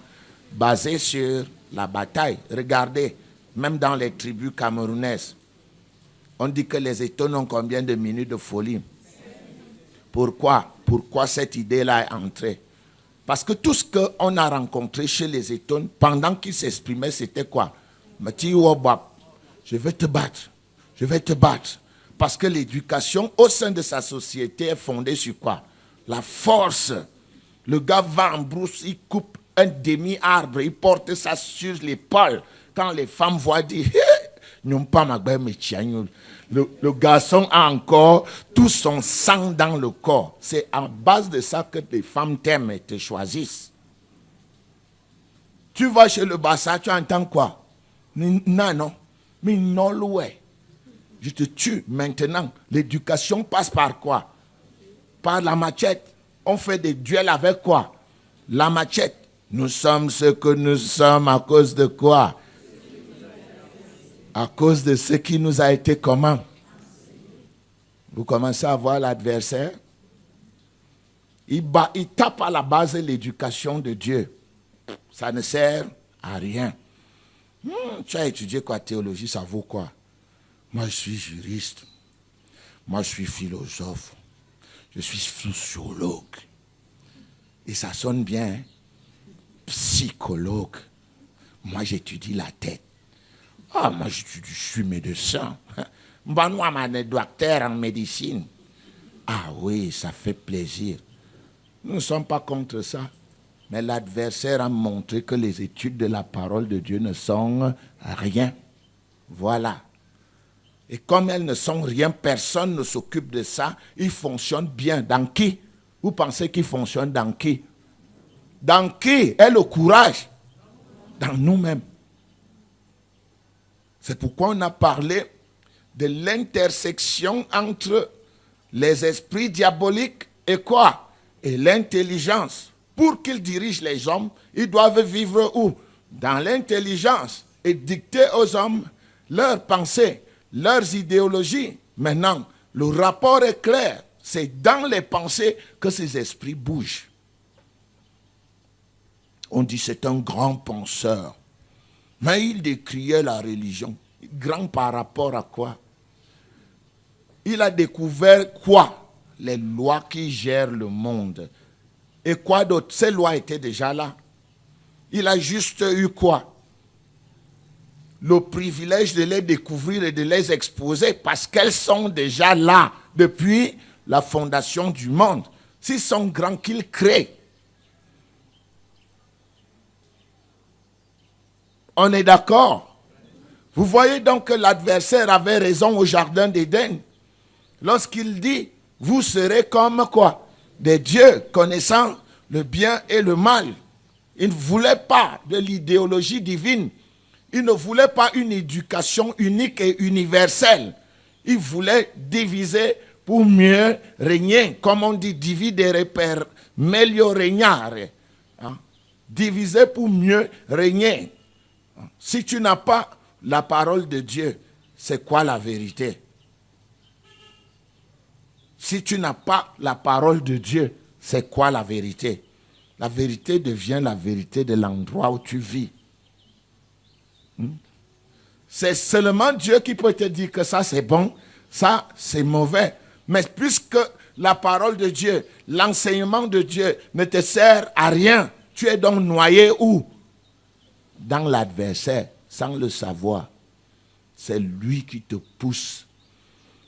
Speaker 1: Basé sur la bataille. Regardez, même dans les tribus camerounaises, on dit que les Étones ont combien de minutes de folie? Pourquoi? Pourquoi cette idée-là est entrée? Parce que tout ce qu'on a rencontré chez les Étones, pendant qu'ils s'exprimaient, c'était quoi? Je vais te battre. Je vais te battre. Parce que l'éducation au sein de sa société est fondée sur quoi? La force. Le gars va en brousse, il coupe un demi-arbre, il porte ça sur l'épaule. Quand les femmes voient dire, le garçon a encore tout son sang dans le corps. C'est en base de ça que les femmes t'aiment et te choisissent. Tu vas chez le Bassa, tu entends quoi? Non. Mais non, loué. Je te tue maintenant. L'éducation passe par quoi? Par la machette. On fait des duels avec quoi? La machette. Nous sommes ce que nous sommes à cause de quoi? À cause de ce qui nous a été comment? Vous commencez à voir l'adversaire. Il tape à la base de l'éducation de Dieu. Ça ne sert à rien. Tu as étudié quoi, théologie, ça vaut quoi? Moi, je suis juriste. Moi, je suis philosophe. Je suis sociologue. Et ça sonne bien, hein? Psychologue. Moi, j'étudie la tête. Ah, moi, je suis médecin. Moi, je suis docteur en médecine. Ah oui, ça fait plaisir. Nous ne sommes pas contre ça. Mais l'adversaire a montré que les études de la parole de Dieu ne sont rien. Voilà. Et comme elles ne sont rien, personne ne s'occupe de ça. Ils fonctionnent bien. Dans qui? Vous pensez qu'ils fonctionnent dans qui? Dans qui est le courage? Dans nous-mêmes. C'est pourquoi on a parlé de l'intersection entre les esprits diaboliques et quoi? Et l'intelligence. Pour qu'ils dirigent les hommes, ils doivent vivre où? Dans l'intelligence et dicter aux hommes leurs pensées, leurs idéologies. Maintenant, le rapport est clair. C'est dans les pensées que ces esprits bougent. On dit c'est un grand penseur. Mais il décriait la religion. Grand par rapport à quoi? Il a découvert quoi? Les lois qui gèrent le monde. Et quoi d'autre? Ces lois étaient déjà là. Il a juste eu quoi? Le privilège de les découvrir et de les exposer parce qu'elles sont déjà là depuis la fondation du monde. S'ils sont grands, qu'ils créent. On est d'accord? Vous voyez donc que l'adversaire avait raison au jardin d'Éden. Lorsqu'il dit, vous serez comme quoi? Des dieux connaissant le bien et le mal. Il ne voulait pas de l'idéologie divine. Il ne voulait pas une éducation unique et universelle. Il voulait diviser pour mieux régner. Comme on dit, dividere per meglio regnare. Diviser pour mieux régner. Si tu n'as pas la parole de Dieu, c'est quoi la vérité? Si tu n'as pas la parole de Dieu, c'est quoi la vérité? La vérité devient la vérité de l'endroit où tu vis. C'est seulement Dieu qui peut te dire que ça c'est bon, ça c'est mauvais. Mais puisque la parole de Dieu, l'enseignement de Dieu ne te sert à rien, tu es donc noyé où? Dans l'adversaire, sans le savoir. C'est lui qui te pousse.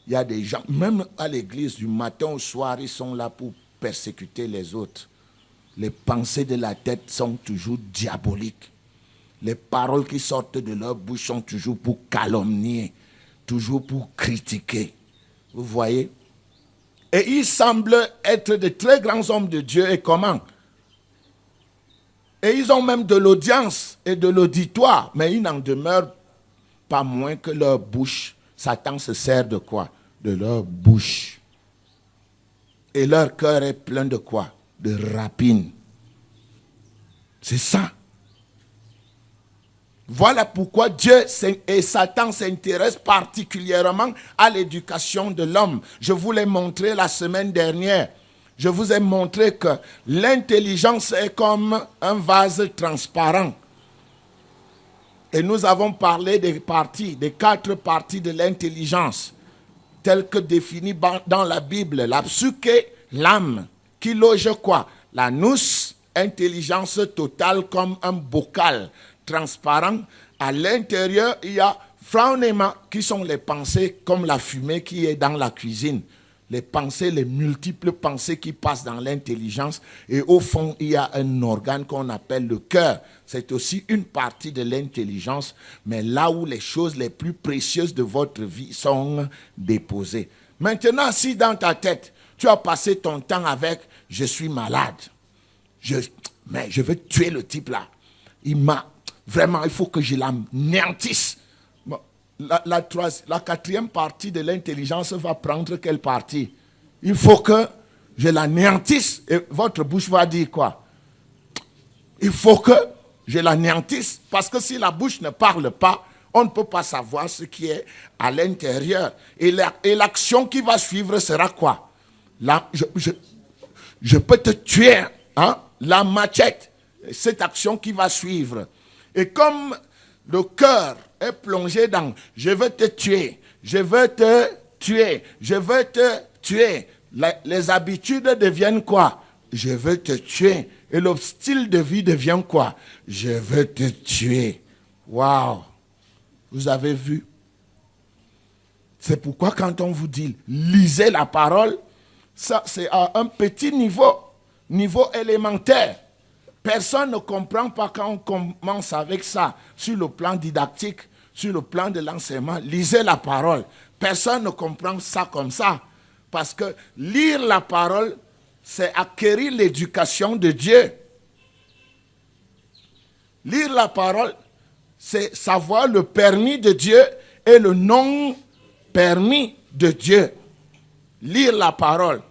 Speaker 1: Il y a des gens, même à l'église, du matin au soir, ils sont là pour persécuter les autres. Les pensées de la tête sont toujours diaboliques. Les paroles qui sortent de leur bouche sont toujours pour calomnier, toujours pour critiquer. Vous voyez? Et ils semblent être de très grands hommes de Dieu. Et comment? Et ils ont même de l'audience et de l'auditoire, mais ils n'en demeurent pas moins que leur bouche. Satan se sert de quoi? De leur bouche. Et leur cœur est plein de quoi? de rapine. C'est ça. Voilà pourquoi Dieu et Satan s'intéressent particulièrement à l'éducation de l'homme. Je vous l'ai montré la semaine dernière. Je vous ai montré que l'intelligence est comme un vase transparent. Et nous avons parlé des 4 parties de l'intelligence, telles que définies dans la Bible. La psyché, l'âme, qui loge quoi? La nous, intelligence totale comme un bocal transparent. À l'intérieur, il y a phronema, qui sont les pensées, comme la fumée qui est dans la cuisine. Les pensées, les multiples pensées qui passent dans l'intelligence. Et au fond, il y a un organe qu'on appelle le cœur. C'est aussi une partie de l'intelligence, mais là où les choses les plus précieuses de votre vie sont déposées. Maintenant, si dans ta tête, tu as passé ton temps avec « je suis malade », mais je veux tuer le type là. Vraiment, il faut que je l'anéantisse. La 4e partie de l'intelligence va prendre quelle partie? Il faut que je l'anéantisse. Et votre bouche va dire quoi? Il faut que je l'anéantisse. Parce que si la bouche ne parle pas, on ne peut pas savoir ce qui est à l'intérieur. Et l'action qui va suivre sera quoi? Là, je peux te tuer, hein? La machette. Cette action qui va suivre. Et comme le cœur est plongé dans « je veux te tuer, je veux te tuer, je veux te tuer », les habitudes deviennent quoi? Je veux te tuer. Et le style de vie devient quoi? Je veux te tuer. Waouh! Vous avez vu? C'est pourquoi quand on vous dit « lisez la parole », ça c'est à un petit niveau élémentaire. Personne ne comprend pas quand on commence avec ça, sur le plan didactique, sur le plan de l'enseignement. Lisez la parole. Personne ne comprend ça comme ça. Parce que lire la parole, c'est acquérir l'éducation de Dieu. Lire la parole, c'est savoir le permis de Dieu et le non-permis de Dieu. Lire la parole.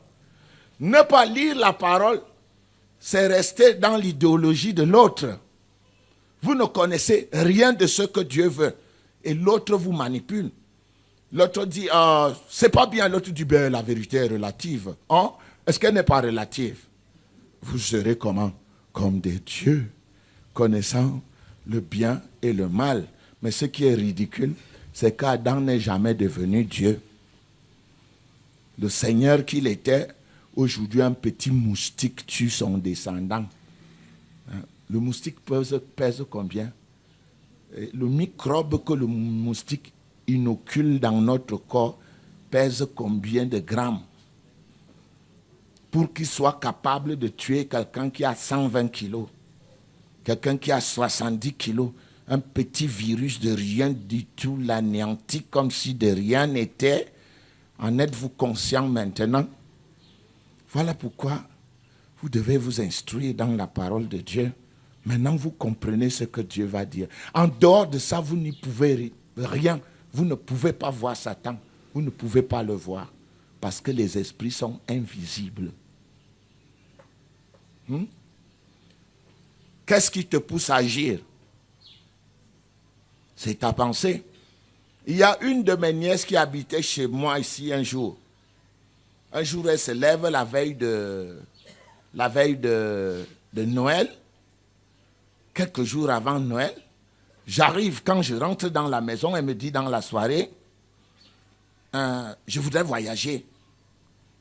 Speaker 1: Ne pas lire la parole, c'est rester dans l'idéologie de l'autre. Vous ne connaissez rien de ce que Dieu veut. Et l'autre vous manipule. L'autre dit, c'est pas bien. L'autre dit, ben, la vérité est relative. Hein? Est-ce qu'elle n'est pas relative? Vous serez comment? Comme des dieux, connaissant le bien et le mal. Mais ce qui est ridicule, c'est qu'Adam n'est jamais devenu Dieu. Le Seigneur qu'il était, aujourd'hui, un petit moustique tue son descendant. Le moustique pèse combien? Le microbe que le moustique inocule dans notre corps pèse combien de grammes? Pour qu'il soit capable de tuer quelqu'un qui a 120 kilos, quelqu'un qui a 70 kilos, un petit virus de rien du tout l'anéantit comme si de rien n'était. En êtes-vous conscient maintenant? Voilà pourquoi vous devez vous instruire dans la parole de Dieu. Maintenant, vous comprenez ce que Dieu va dire. En dehors de ça, vous n'y pouvez rien. Vous ne pouvez pas voir Satan. Vous ne pouvez pas le voir. Parce que les esprits sont invisibles. Qu'est-ce qui te pousse à agir? C'est ta pensée. Il y a une de mes nièces qui habitait chez moi ici un jour. Un jour, elle se lève la veille de Noël. Quelques jours avant Noël, j'arrive, quand je rentre dans la maison, elle me dit dans la soirée, je voudrais voyager.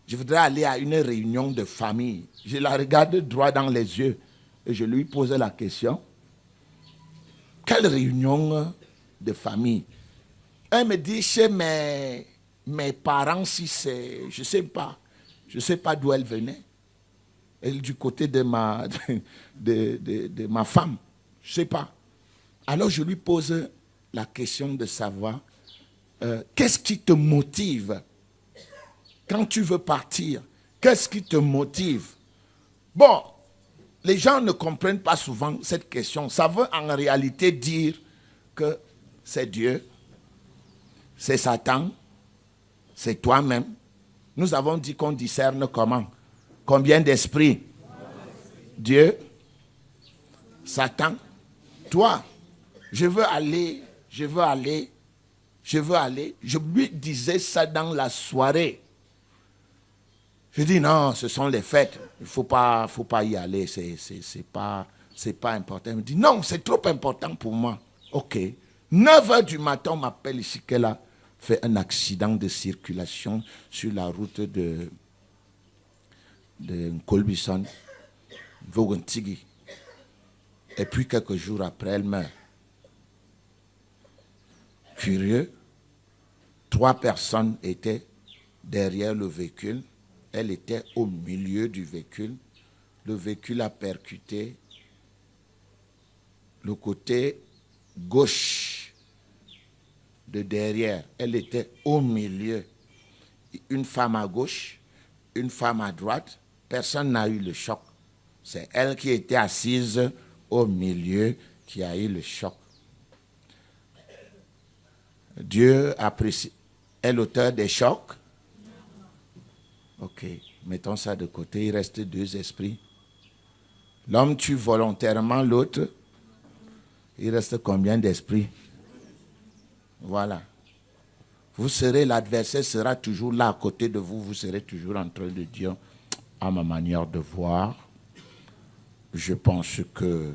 Speaker 1: Je voudrais aller à une réunion de famille. Je la regarde droit dans les yeux et je lui pose la question. Quelle réunion de famille? Elle me dit chez mes parents, si c'est, je ne sais pas d'où elle venait. Elle du côté de ma femme. Je ne sais pas. Alors je lui pose la question de savoir qu'est-ce qui te motive quand tu veux partir? Qu'est-ce qui te motive? Bon, les gens ne comprennent pas souvent cette question. Ça veut en réalité dire que c'est Dieu, c'est Satan, c'est toi-même. Nous avons dit qu'on discerne comment? Combien d'esprits? Dieu, Satan, toi, je veux aller. Je lui disais ça dans la soirée. Je dis non, ce sont les fêtes. Il faut pas y aller. C'est pas important. Il me dit non, c'est trop important pour moi. Ok. 9h du matin, on m'appelle ici qu'elle a fait un accident de circulation sur la route de Colbison, Vogentigi. Et puis quelques jours après, elle meurt. Curieux, 3 personnes étaient derrière le véhicule. Elle était au milieu du véhicule. Le véhicule a percuté le côté gauche de derrière. Elle était au milieu. Une femme à gauche, une femme à droite. Personne n'a eu le choc. C'est elle qui était assise au milieu qui a eu le choc. Dieu apprécie. Est l'auteur des chocs? Ok, mettons ça de côté. Il reste 2 esprits. L'homme tue volontairement l'autre. Il reste combien d'esprits? Voilà. Vous serez, l'adversaire sera toujours là à côté de vous. Vous serez toujours en train de dire, à ma manière de voir, je pense que...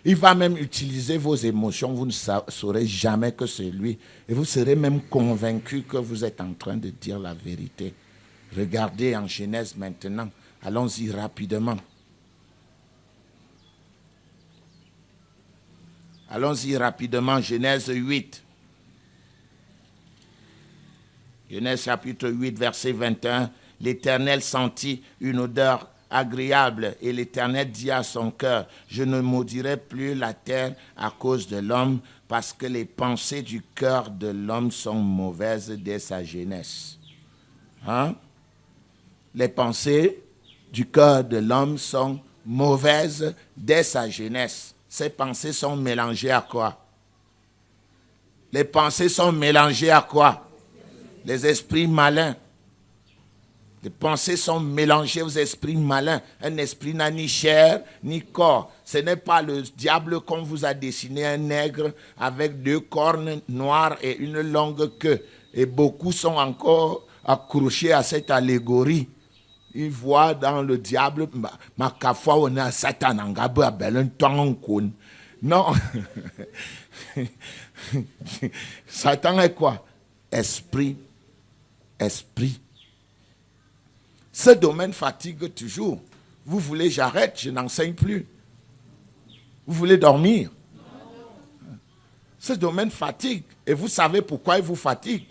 Speaker 1: Il va même utiliser vos émotions. Vous ne saurez jamais que c'est lui. Et vous serez même convaincu que vous êtes en train de dire la vérité. Regardez en Genèse maintenant. Allons-y rapidement. Allons-y rapidement. Genèse 8. Genèse chapitre 8, verset 21. L'Éternel sentit une odeur agréable et l'Éternel dit à son cœur, je ne maudirai plus la terre à cause de l'homme parce que les pensées du cœur de l'homme sont mauvaises dès sa jeunesse. Hein? Les pensées du cœur de l'homme sont mauvaises dès sa jeunesse. Ces pensées sont mélangées à quoi? Les pensées sont mélangées à quoi? Les esprits malins. Les pensées sont mélangées aux esprits malins. Un esprit n'a ni chair ni corps. Ce n'est pas le diable qu'on vous a dessiné, un nègre avec 2 cornes noires et une longue queue. Et beaucoup sont encore accrochés à cette allégorie. Ils voient dans le diable, ma kafwa on a Satan en gabe à belen ton. Non. Satan est quoi? Esprit. Esprit. Ce domaine fatigue toujours. Vous voulez j'arrête, je n'enseigne plus. Vous voulez dormir? Ce domaine fatigue. Et vous savez pourquoi il vous fatigue?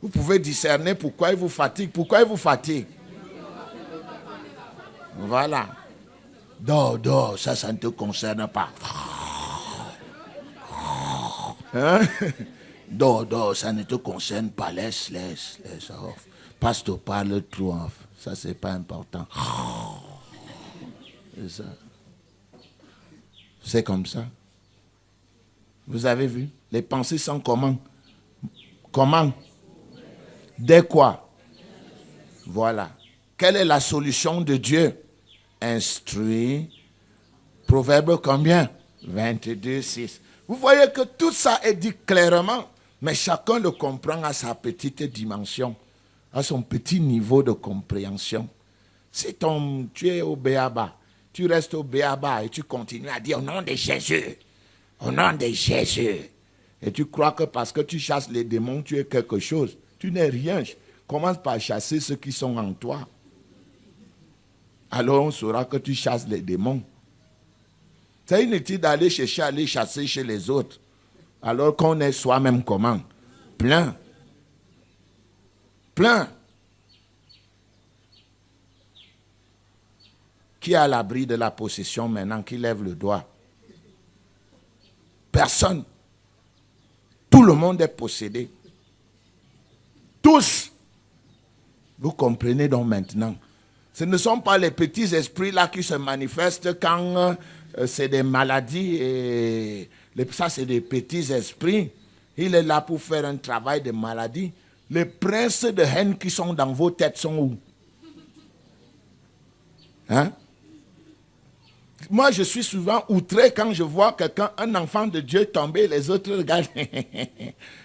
Speaker 1: Vous pouvez discerner pourquoi il vous fatigue. Pourquoi il vous fatigue? Voilà. Dors, ça ne te concerne pas. Hein? Dors, ça ne te concerne pas. Laisse. Pasteur parle trop. Ça, c'est pas important. C'est ça. C'est comme ça. Vous avez vu? Les pensées sont comment? Comment? Dès quoi? Voilà. Quelle est la solution de Dieu? Instruit. Proverbe combien? 22, 6. Vous voyez que tout ça est dit clairement, mais chacun le comprend à sa petite dimension, à son petit niveau de compréhension. Si tu es au Béaba, tu restes au Béaba et tu continues à dire au nom de Jésus, au nom de Jésus, et tu crois que parce que tu chasses les démons, tu es quelque chose. Tu n'es rien. Commence par chasser ceux qui sont en toi. Alors on saura que tu chasses les démons. C'est inutile d'aller chercher, aller chasser chez les autres. Alors qu'on est soi-même comment? Plein. Plein. Qui est à l'abri de la possession maintenant? Qui lève le doigt? Personne. Tout le monde est possédé. Tous. Vous comprenez donc maintenant. Ce ne sont pas les petits esprits là qui se manifestent quand c'est des maladies. Et ça, c'est des petits esprits. Il est là pour faire un travail de maladie. Les princes de haine qui sont dans vos têtes sont où? Hein? Moi, je suis souvent outré quand je vois quelqu'un, un enfant de Dieu tomber, les autres regardent.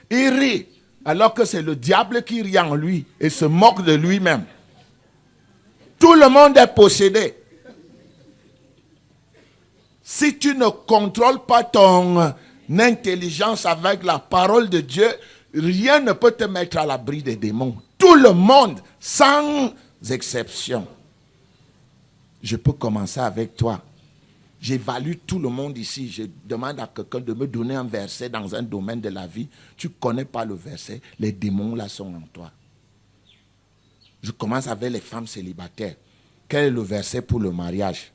Speaker 1: Il rit, alors que c'est le diable qui rit en lui et se moque de lui-même. Tout le monde est possédé. Si tu ne contrôles pas ton intelligence avec la parole de Dieu, rien ne peut te mettre à l'abri des démons. Tout le monde, sans exception. Je peux commencer avec toi. J'évalue tout le monde ici. Je demande à quelqu'un de me donner un verset dans un domaine de la vie. Tu ne connais pas le verset. Les démons là sont en toi. Je commence avec les femmes célibataires. Quel est le verset pour le mariage?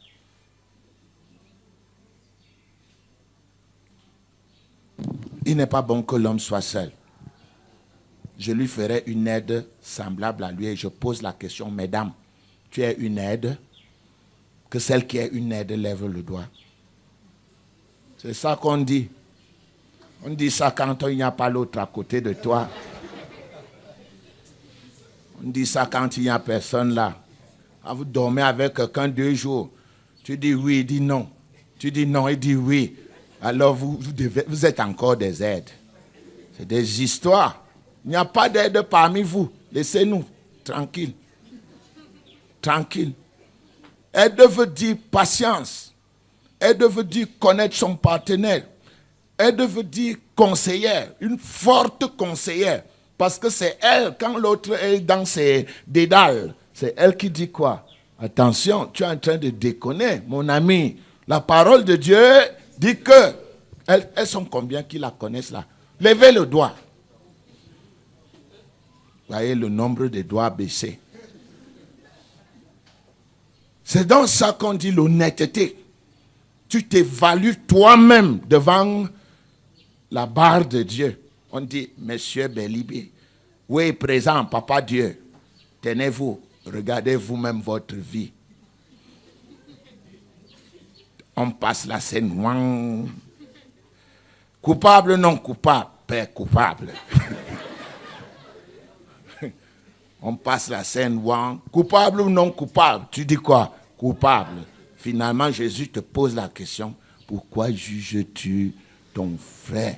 Speaker 1: Il n'est pas bon que l'homme soit seul. Je lui ferai une aide semblable à lui et je pose la question, mesdames, tu es une aide? Que celle qui est une aide lève le doigt. C'est ça qu'on dit. On dit ça quand il n'y a pas l'autre à côté de toi. On dit ça quand il n'y a personne là. Quand vous dormez avec quelqu'un 2 jours, tu dis oui, il dit non. Tu dis non, il dit oui. Alors vous êtes encore des aides. C'est des histoires. Il n'y a pas d'aide parmi vous. Laissez-nous tranquille. Tranquille. Aide veut dire patience. Aide veut dire connaître son partenaire. Aide veut dire conseillère, une forte conseillère. Parce que c'est elle, quand l'autre est dans ses dédales, c'est elle qui dit quoi? Attention, tu es en train de déconner, mon ami. La parole de Dieu dit que, elles sont combien qui la connaissent là? Levez le doigt. Voyez le nombre de doigts baissés. C'est dans ça qu'on dit l'honnêteté. Tu t'évalues toi-même devant la barre de Dieu. On dit, Monsieur Belibé, oui, présent, Papa Dieu, tenez-vous, regardez vous-même votre vie. On passe la scène, ouang. Coupable, non coupable, père coupable. On passe la scène, ouang. Coupable ou non coupable, tu dis quoi? Coupable. Finalement, Jésus te pose la question, pourquoi juges-tu ton frère?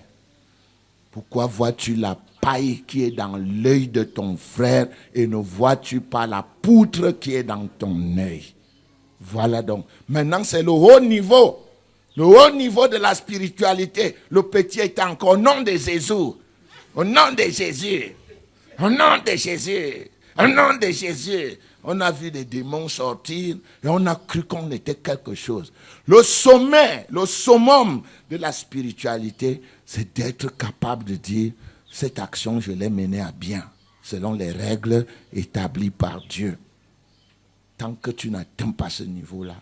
Speaker 1: Pourquoi vois-tu la paille qui est dans l'œil de ton frère et ne vois-tu pas la poutre qui est dans ton œil? Voilà donc. Maintenant, c'est le haut niveau. Le haut niveau de la spiritualité. Le petit est encore au nom de Jésus. Au nom de Jésus. Au nom de Jésus. Au nom de Jésus. On a vu des démons sortir et on a cru qu'on était quelque chose. Le sommet, le summum de la spiritualité, c'est d'être capable de dire, cette action, je l'ai menée à bien, selon les règles établies par Dieu. Tant que tu n'atteins pas ce niveau-là,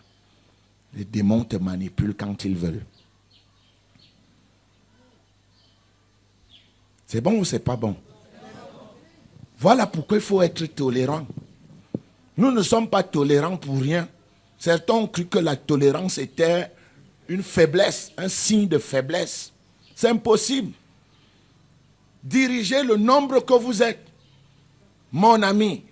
Speaker 1: les démons te manipulent quand ils veulent. C'est bon ou c'est pas bon? Voilà pourquoi il faut être tolérant. Nous ne sommes pas tolérants pour rien. Certains ont cru que la tolérance était une faiblesse, un signe de faiblesse. C'est impossible. Dirigez le nombre que vous êtes. Mon ami,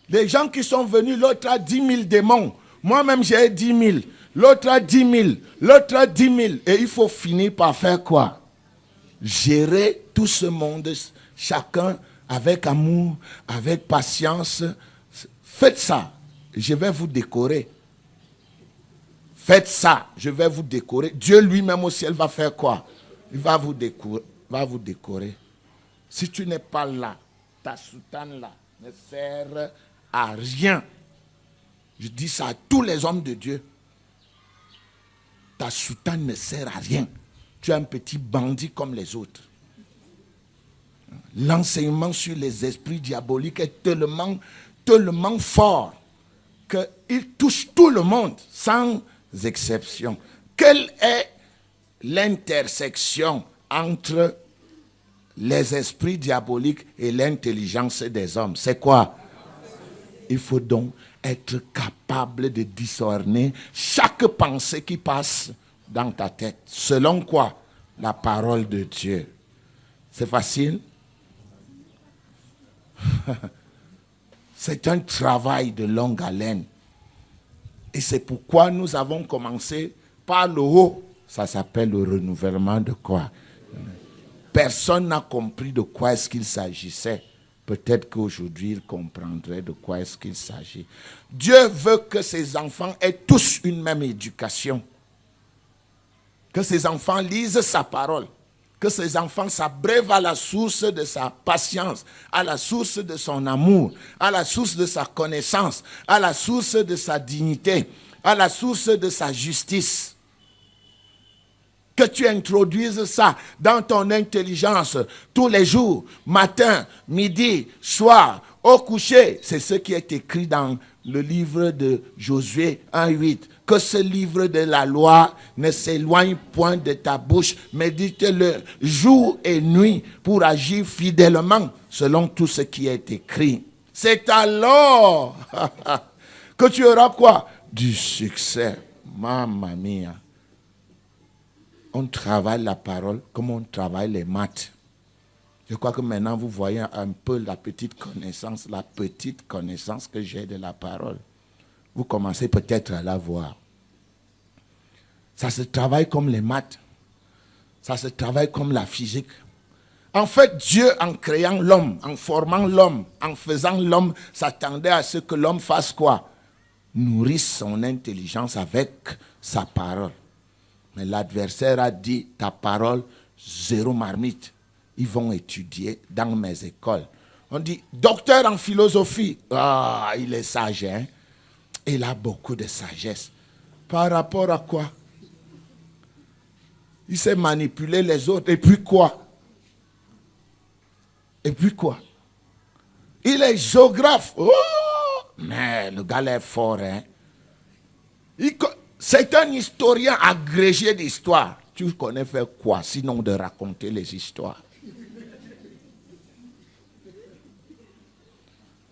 Speaker 1: les gens qui sont venus, l'autre a 10 000 démons. Moi-même, j'ai 10 000. L'autre a 10 000. L'autre a 10 000. Et il faut finir par faire quoi? Gérer tout ce monde, chacun avec amour, avec patience. Faites ça, je vais vous décorer. Faites ça, je vais vous décorer. Dieu lui-même au ciel va faire quoi? Il va vous décorer. Si tu n'es pas là, ta soutane là ne sert à rien. Je dis ça à tous les hommes de Dieu. Ta soutane ne sert à rien. Tu es un petit bandit comme les autres. L'enseignement sur les esprits diaboliques est tellement fort qu'il touche tout le monde, sans exception. Quelle est l'intersection entre les esprits diaboliques et l'intelligence des hommes? C'est quoi? Il faut donc être capable de discerner chaque pensée qui passe dans ta tête. Selon quoi? La parole de Dieu. C'est facile? C'est un travail de longue haleine. Et c'est pourquoi nous avons commencé par le haut. Ça s'appelle le renouvellement de quoi? Personne n'a compris de quoi est-ce qu'il s'agissait. Peut-être qu'aujourd'hui, il comprendrait de quoi est-ce qu'il s'agit. Dieu veut que ses enfants aient tous une même éducation. Que ses enfants lisent sa parole. Que ses enfants s'abreuvent à la source de sa patience, à la source de son amour, à la source de sa connaissance, à la source de sa dignité, à la source de sa justice. Que tu introduises ça dans ton intelligence tous les jours, matin, midi, soir, au coucher. C'est ce qui est écrit dans le livre de Josué 1:8. Que ce livre de la loi ne s'éloigne point de ta bouche, médite-le jour et nuit pour agir fidèlement selon tout ce qui est écrit. C'est alors que tu auras quoi? Du succès. Mamma mia. On travaille la parole comme on travaille les maths. Je crois que maintenant vous voyez un peu la petite connaissance que j'ai de la parole. Vous commencez peut-être à la voir. Ça se travaille comme les maths. Ça se travaille comme la physique. En fait, Dieu, en créant l'homme, en formant l'homme, en faisant l'homme, s'attendait à ce que l'homme fasse quoi? Nourrisse son intelligence avec sa parole. Mais l'adversaire a dit, ta parole, zéro marmite. Ils vont étudier dans mes écoles. On dit, docteur en philosophie. Ah, il est sage, hein? Il a beaucoup de sagesse. Par rapport à quoi? Il sait manipuler les autres. Et puis quoi? Et puis quoi? Il est géographe. Oh! Mais le gars est fort, hein? C'est un historien agrégé d'histoire. Tu connais faire quoi sinon de raconter les histoires?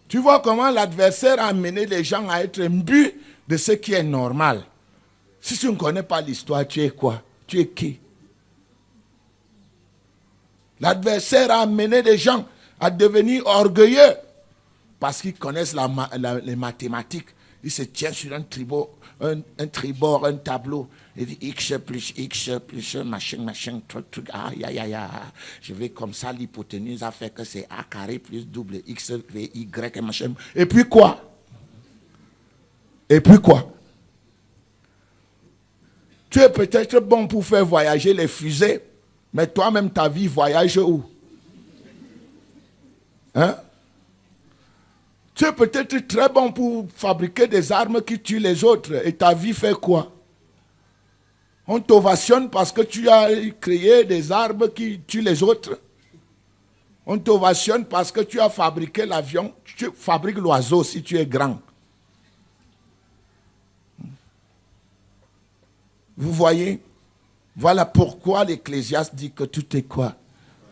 Speaker 1: Tu vois comment l'adversaire a amené les gens à être imbus de ce qui est normal. Si tu ne connais pas l'histoire, tu es quoi? Tu es qui? L'adversaire a amené les gens à devenir orgueilleux parce qu'ils connaissent les mathématiques. Ils se tiennent sur un tribord, un tableau. Il dit X plus machin, truc, je vais comme ça, l'hypoténuse a fait que c'est A carré plus double X, V, Y, et machin. Et puis quoi? Et puis quoi? Tu es peut-être bon pour faire voyager les fusées, mais toi-même, ta vie voyage où? Hein? Tu es peut-être très bon pour fabriquer des armes qui tuent les autres. Et ta vie fait quoi? On t'ovationne parce que tu as créé des armes qui tuent les autres. On t'ovationne parce que tu as fabriqué l'avion. Tu fabriques l'oiseau si tu es grand. Vous voyez? Voilà pourquoi l'Ecclésiaste dit que tout est quoi?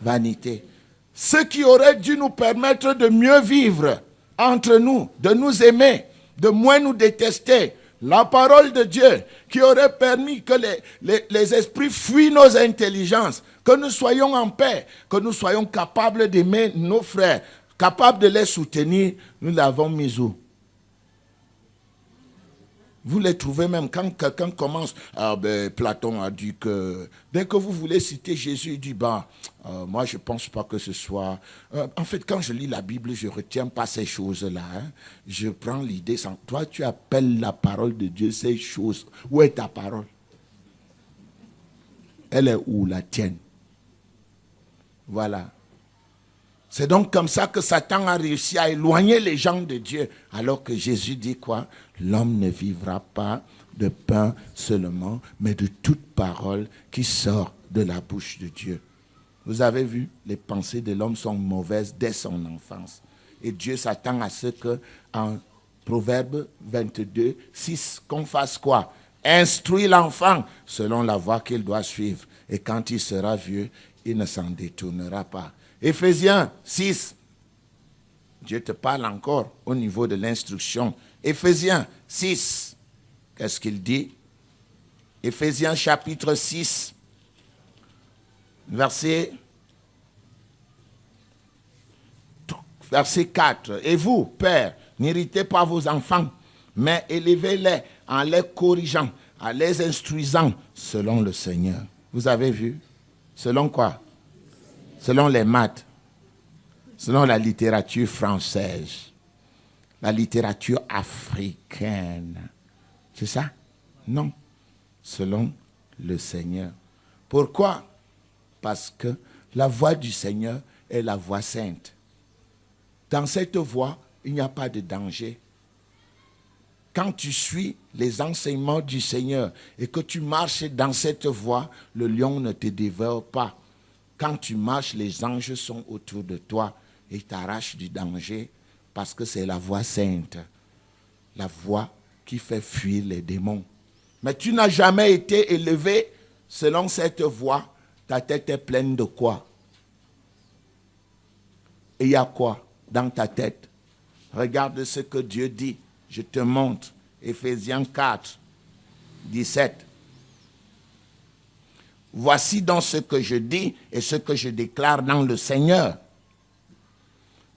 Speaker 1: Vanité. Ce qui aurait dû nous permettre de mieux vivre entre nous, de nous aimer, de moins nous détester. La parole de Dieu qui aurait permis que les esprits fuient nos intelligences, que nous soyons en paix, que nous soyons capables d'aimer nos frères, capables de les soutenir, nous l'avons mis où? Vous les trouvez même quand quelqu'un commence, Platon a dit que, dès que vous voulez citer Jésus, il dit, moi je ne pense pas que ce soit... en fait, quand je lis la Bible, je ne retiens pas ces choses-là. Hein. Je prends l'idée, sans toi tu appelles la parole de Dieu ces choses. Où est ta parole? Elle est où, la tienne? Voilà. C'est donc comme ça que Satan a réussi à éloigner les gens de Dieu. Alors que Jésus dit quoi? L'homme ne vivra pas de pain seulement, mais de toute parole qui sort de la bouche de Dieu. Vous avez vu, les pensées de l'homme sont mauvaises dès son enfance. Et Dieu s'attend à ce que, en Proverbe 22, 6, qu'on fasse quoi? Instruis l'enfant selon la voie qu'il doit suivre. Et quand il sera vieux, il ne s'en détournera pas. Éphésiens 6. Dieu te parle encore au niveau de l'instruction. Éphésiens 6. Qu'est-ce qu'il dit? Éphésiens chapitre 6. Verset 4. Et vous, pères, n'irritez pas vos enfants, mais élevez-les en les corrigeant, en les instruisant selon le Seigneur. Vous avez vu? Selon quoi? Selon les maths, selon la littérature française, la littérature africaine. C'est ça? Non. Selon le Seigneur. Pourquoi? Parce que la voie du Seigneur est la voie sainte. Dans cette voie, il n'y a pas de danger. Quand tu suis les enseignements du Seigneur et que tu marches dans cette voie, le lion ne te dévore pas. Quand tu marches, les anges sont autour de toi et t'arrachent du danger parce que c'est la voie sainte, la voie qui fait fuir les démons. Mais tu n'as jamais été élevé selon cette voie. Ta tête est pleine de quoi? Et il y a quoi dans ta tête? Regarde ce que Dieu dit. Je te montre. Éphésiens 4, 17. Voici donc ce que je dis et ce que je déclare dans le Seigneur.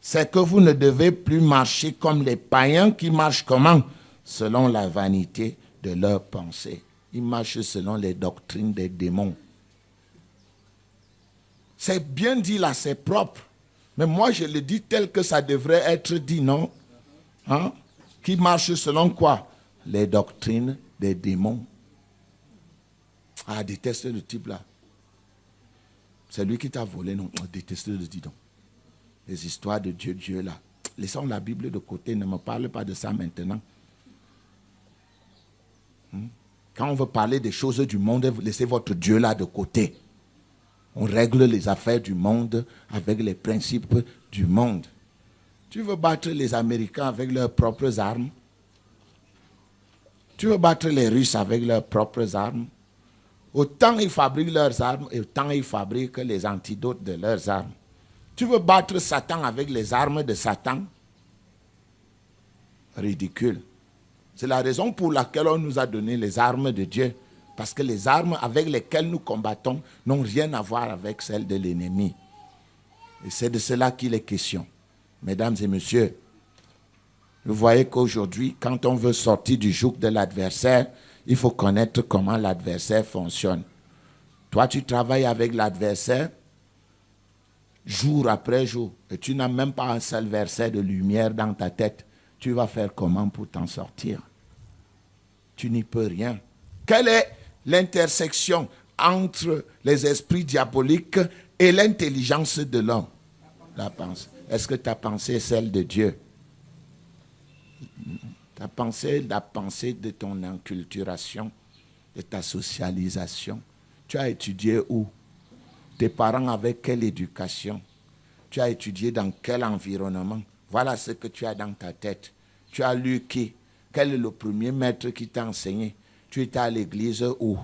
Speaker 1: C'est que vous ne devez plus marcher comme les païens qui marchent comment? Selon la vanité de leurs pensées. Ils marchent selon les doctrines des démons. C'est bien dit là, c'est propre. Mais moi, je le dis tel que ça devrait être dit, non? Hein? Qui marche selon quoi? Les doctrines des démons. Ah, déteste le type là. C'est lui qui t'a volé, non? Déteste le dis donc. Les histoires de Dieu là. Laissons la Bible de côté, ne me parle pas de ça maintenant. Quand on veut parler des choses du monde, laissez votre Dieu là de côté. On règle les affaires du monde avec les principes du monde. Tu veux battre les Américains avec leurs propres armes? Tu veux battre les Russes avec leurs propres armes? Autant ils fabriquent leurs armes, et autant ils fabriquent les antidotes de leurs armes. Tu veux battre Satan avec les armes de Satan? Ridicule. C'est la raison pour laquelle on nous a donné les armes de Dieu. Parce que les armes avec lesquelles nous combattons n'ont rien à voir avec celles de l'ennemi. Et c'est de cela qu'il est question. Mesdames et messieurs, vous voyez qu'aujourd'hui, quand on veut sortir du joug de l'adversaire, il faut connaître comment l'adversaire fonctionne. Toi, tu travailles avec l'adversaire jour après jour et tu n'as même pas un seul verset de lumière dans ta tête. Tu vas faire comment pour t'en sortir? Tu n'y peux rien. Quelle est l'intersection entre les esprits diaboliques et l'intelligence de l'homme? La pensée. Est-ce que ta pensée est celle de Dieu? Ta pensée, la pensée de ton inculturation, de ta socialisation. Tu as étudié où? Tes parents avaient quelle éducation? Tu as étudié dans quel environnement? Voilà ce que tu as dans ta tête. Tu as lu qui? Quel est le premier maître qui t'a enseigné? Tu étais à l'église où?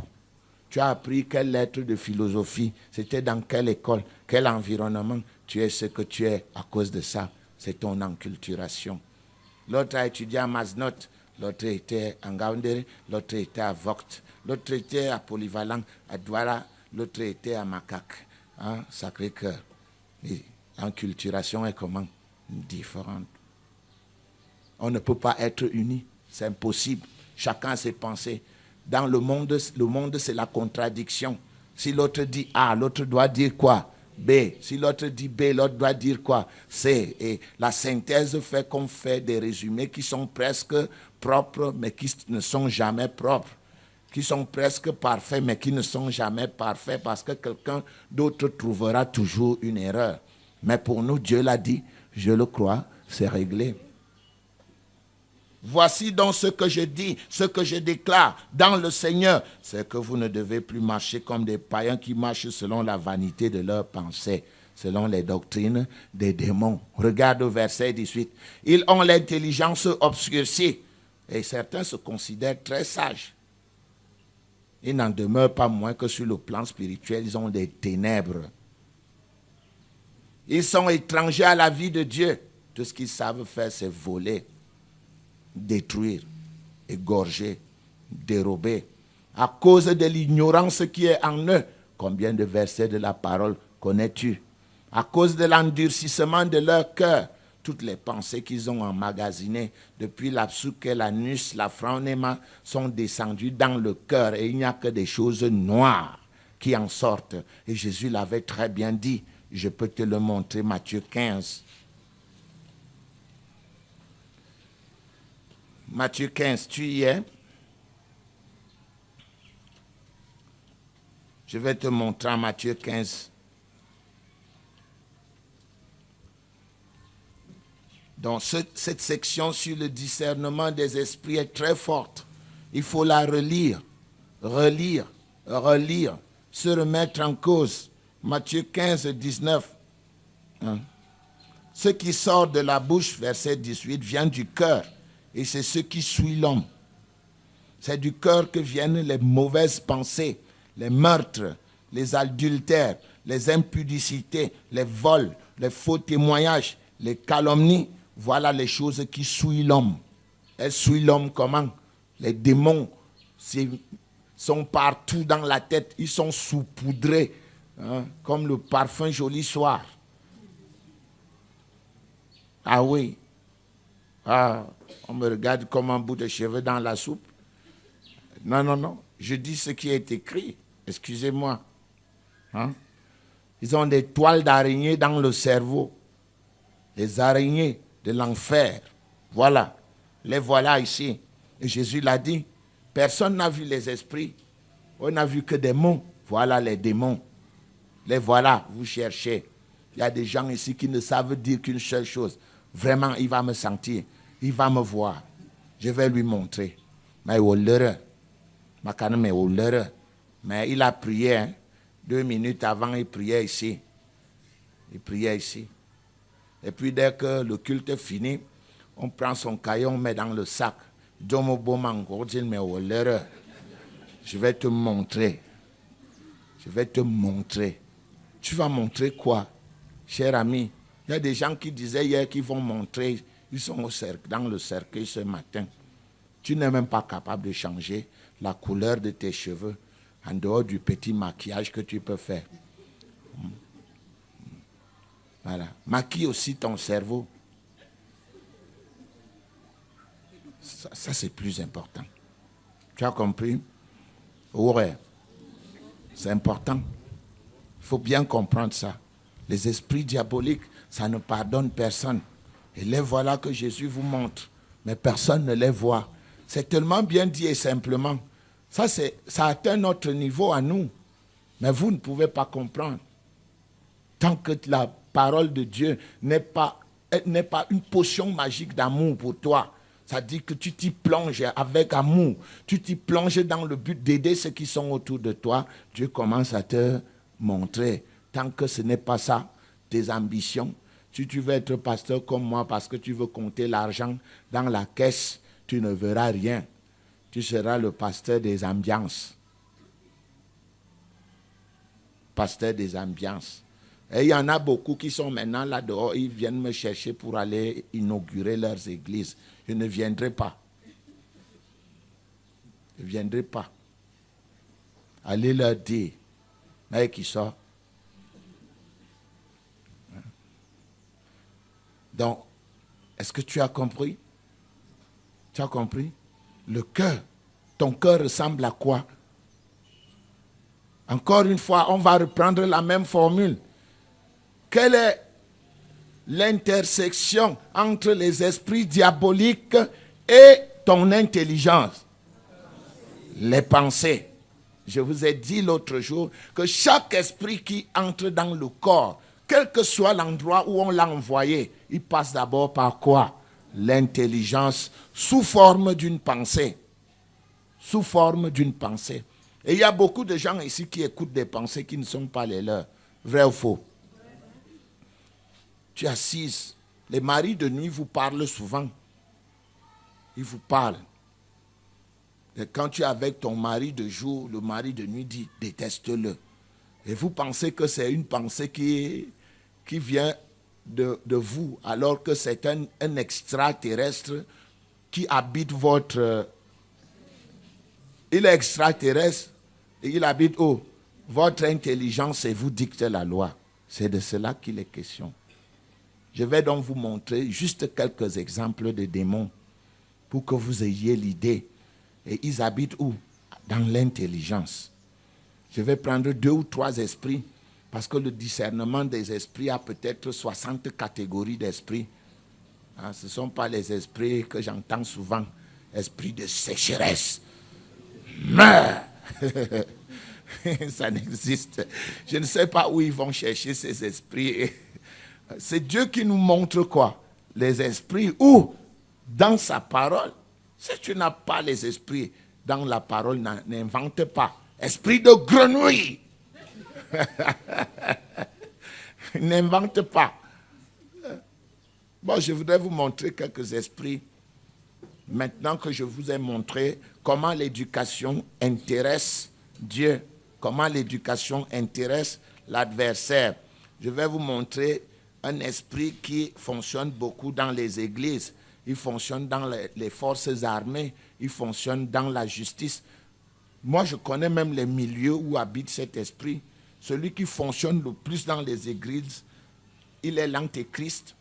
Speaker 1: Tu as appris quelle lettre de philosophie? C'était dans quelle école? Quel environnement? Tu es ce que tu es à cause de ça. C'est ton enculturation. L'autre a étudié à Maznot, l'autre était à Ngaoundéré, l'autre était à Vogt, l'autre était à Polyvalent, à Douala, l'autre était à Macaque. Hein? Sacré-Cœur. L'enculturation est comment? Différente. On ne peut pas être unis. C'est impossible. Chacun a ses pensées. Dans le monde c'est la contradiction. Si l'autre dit A, l'autre doit dire quoi? B. Si l'autre dit B, l'autre doit dire quoi? C. Et la synthèse fait qu'on fait des résumés qui sont presque propres, mais qui ne sont jamais propres. Qui sont presque parfaits, mais qui ne sont jamais parfaits, parce que quelqu'un d'autre trouvera toujours une erreur. Mais pour nous, Dieu l'a dit, je le crois, c'est réglé. Voici donc ce que je dis, ce que je déclare dans le Seigneur, c'est que vous ne devez plus marcher comme des païens qui marchent selon la vanité de leurs pensées, selon les doctrines des démons. Regarde au verset 18. Ils ont l'intelligence obscurcie et certains se considèrent très sages. Ils n'en demeurent pas moins que sur le plan spirituel, ils ont des ténèbres. Ils sont étrangers à la vie de Dieu. Tout ce qu'ils savent faire, c'est voler, détruire, égorger, dérober. À cause de l'ignorance qui est en eux, combien de versets de la parole connais-tu? À cause de l'endurcissement de leur cœur, toutes les pensées qu'ils ont emmagasinées depuis la psuque, l'anus, la phronema sont descendues dans le cœur et il n'y a que des choses noires qui en sortent. Et Jésus l'avait très bien dit. Je peux te le montrer, Matthieu 15. Matthieu 15, tu y es? Je vais te montrer en Matthieu 15. Donc, cette section sur le discernement des esprits est très forte. Il faut la relire, relire, relire, se remettre en cause. Matthieu 15, 19. Hein? Ce qui sort de la bouche, verset 18, vient du cœur. Et c'est ce qui suit l'homme. C'est du cœur que viennent les mauvaises pensées, les meurtres, les adultères, les impudicités, les vols, les faux témoignages, les calomnies. Voilà les choses qui souillent l'homme. Elles souillent l'homme comment? Les démons sont partout dans la tête. Ils sont saupoudrés, hein, comme le parfum Joli Soir. Ah oui. Ah, on me regarde comme un bout de cheveux dans la soupe. Non, non, non. Je dis ce qui est écrit. Excusez-moi. Hein? Ils ont des toiles d'araignée dans le cerveau. Les araignées de l'enfer. Voilà. Les voilà ici. Et Jésus l'a dit. Personne n'a vu les esprits. On n'a vu que des mots. Voilà les démons. Les voilà. Vous cherchez. Il y a des gens ici qui ne savent dire qu'une seule chose. Vraiment, il va me sentir. Il va me voir. Je vais lui montrer. Mais mais il a prié. Hein. 2 minutes avant, il priait ici. Il priait ici. Et puis dès que le culte est fini, on prend son cahier, on met dans le sac. Je vais te montrer. Je vais te montrer. Tu vas montrer quoi, cher ami? Il y a des gens qui disaient hier qu'ils vont montrer. Ils sont dans le cercueil ce matin. Tu n'es même pas capable de changer la couleur de tes cheveux en dehors du petit maquillage que tu peux faire. Voilà. Maquille aussi ton cerveau. Ça c'est plus important. Tu as compris? Ouais. C'est important. Il faut bien comprendre ça. Les esprits diaboliques, ça ne pardonne personne. Et les voilà que Jésus vous montre. Mais personne ne les voit. C'est tellement bien dit et simplement. Ça atteint notre niveau à nous. Mais vous ne pouvez pas comprendre. Tant que la parole de Dieu n'est pas une potion magique d'amour pour toi. Ça dit que tu t'y plonges avec amour. Tu t'y plonges dans le but d'aider ceux qui sont autour de toi. Dieu commence à te montrer. Tant que ce n'est pas ça, tes ambitions. Si tu veux être pasteur comme moi parce que tu veux compter l'argent dans la caisse, tu ne verras rien. Tu seras le pasteur des ambiances. Pasteur des ambiances. Et il y en a beaucoup qui sont maintenant là dehors, ils viennent me chercher pour aller inaugurer leurs églises. Je ne viendrai pas. Je ne viendrai pas. Allez leur dire. Mais qui sort. Donc, est-ce que tu as compris? Tu as compris? Le cœur. Ton cœur ressemble à quoi? Encore une fois, on va reprendre la même formule. Quelle est l'intersection entre les esprits diaboliques et ton intelligence? Les pensées. Je vous ai dit l'autre jour que chaque esprit qui entre dans le corps, quel que soit l'endroit où on l'a envoyé, il passe d'abord par quoi? L'intelligence sous forme d'une pensée. Sous forme d'une pensée. Et il y a beaucoup de gens ici qui écoutent des pensées qui ne sont pas les leurs. Vrai ou faux? Tu es assise. Les maris de nuit vous parlent souvent. Ils vous parlent. Et quand tu es avec ton mari de jour, le mari de nuit dit « déteste-le ». Et vous pensez que c'est une pensée qui vient de vous, alors que c'est un extraterrestre qui habite votre... Il est extraterrestre et il habite où? Votre intelligence et vous dicte la loi. C'est de cela qu'il est question. Je vais donc vous montrer juste quelques exemples de démons pour que vous ayez l'idée. Et ils habitent où? Dans l'intelligence. Je vais prendre 2 ou 3 esprits parce que le discernement des esprits a peut-être 60 catégories d'esprits. Hein, ce ne sont pas les esprits que j'entends souvent. Esprit de sécheresse. Meurs. Ça n'existe. Je ne sais pas où ils vont chercher ces esprits. C'est Dieu qui nous montre quoi? Les esprits où? Dans sa parole. Si tu n'as pas les esprits dans la parole, n'invente pas. Esprit de grenouille. N'invente pas. Bon, je voudrais vous montrer quelques esprits. Maintenant que je vous ai montré comment l'éducation intéresse Dieu, comment l'éducation intéresse l'adversaire, je vais vous montrer un esprit qui fonctionne beaucoup dans les églises. Il fonctionne dans les forces armées, il fonctionne dans la justice. Moi, je connais même les milieux où habite cet esprit. Celui qui fonctionne le plus dans les églises, il est l'antéchrist.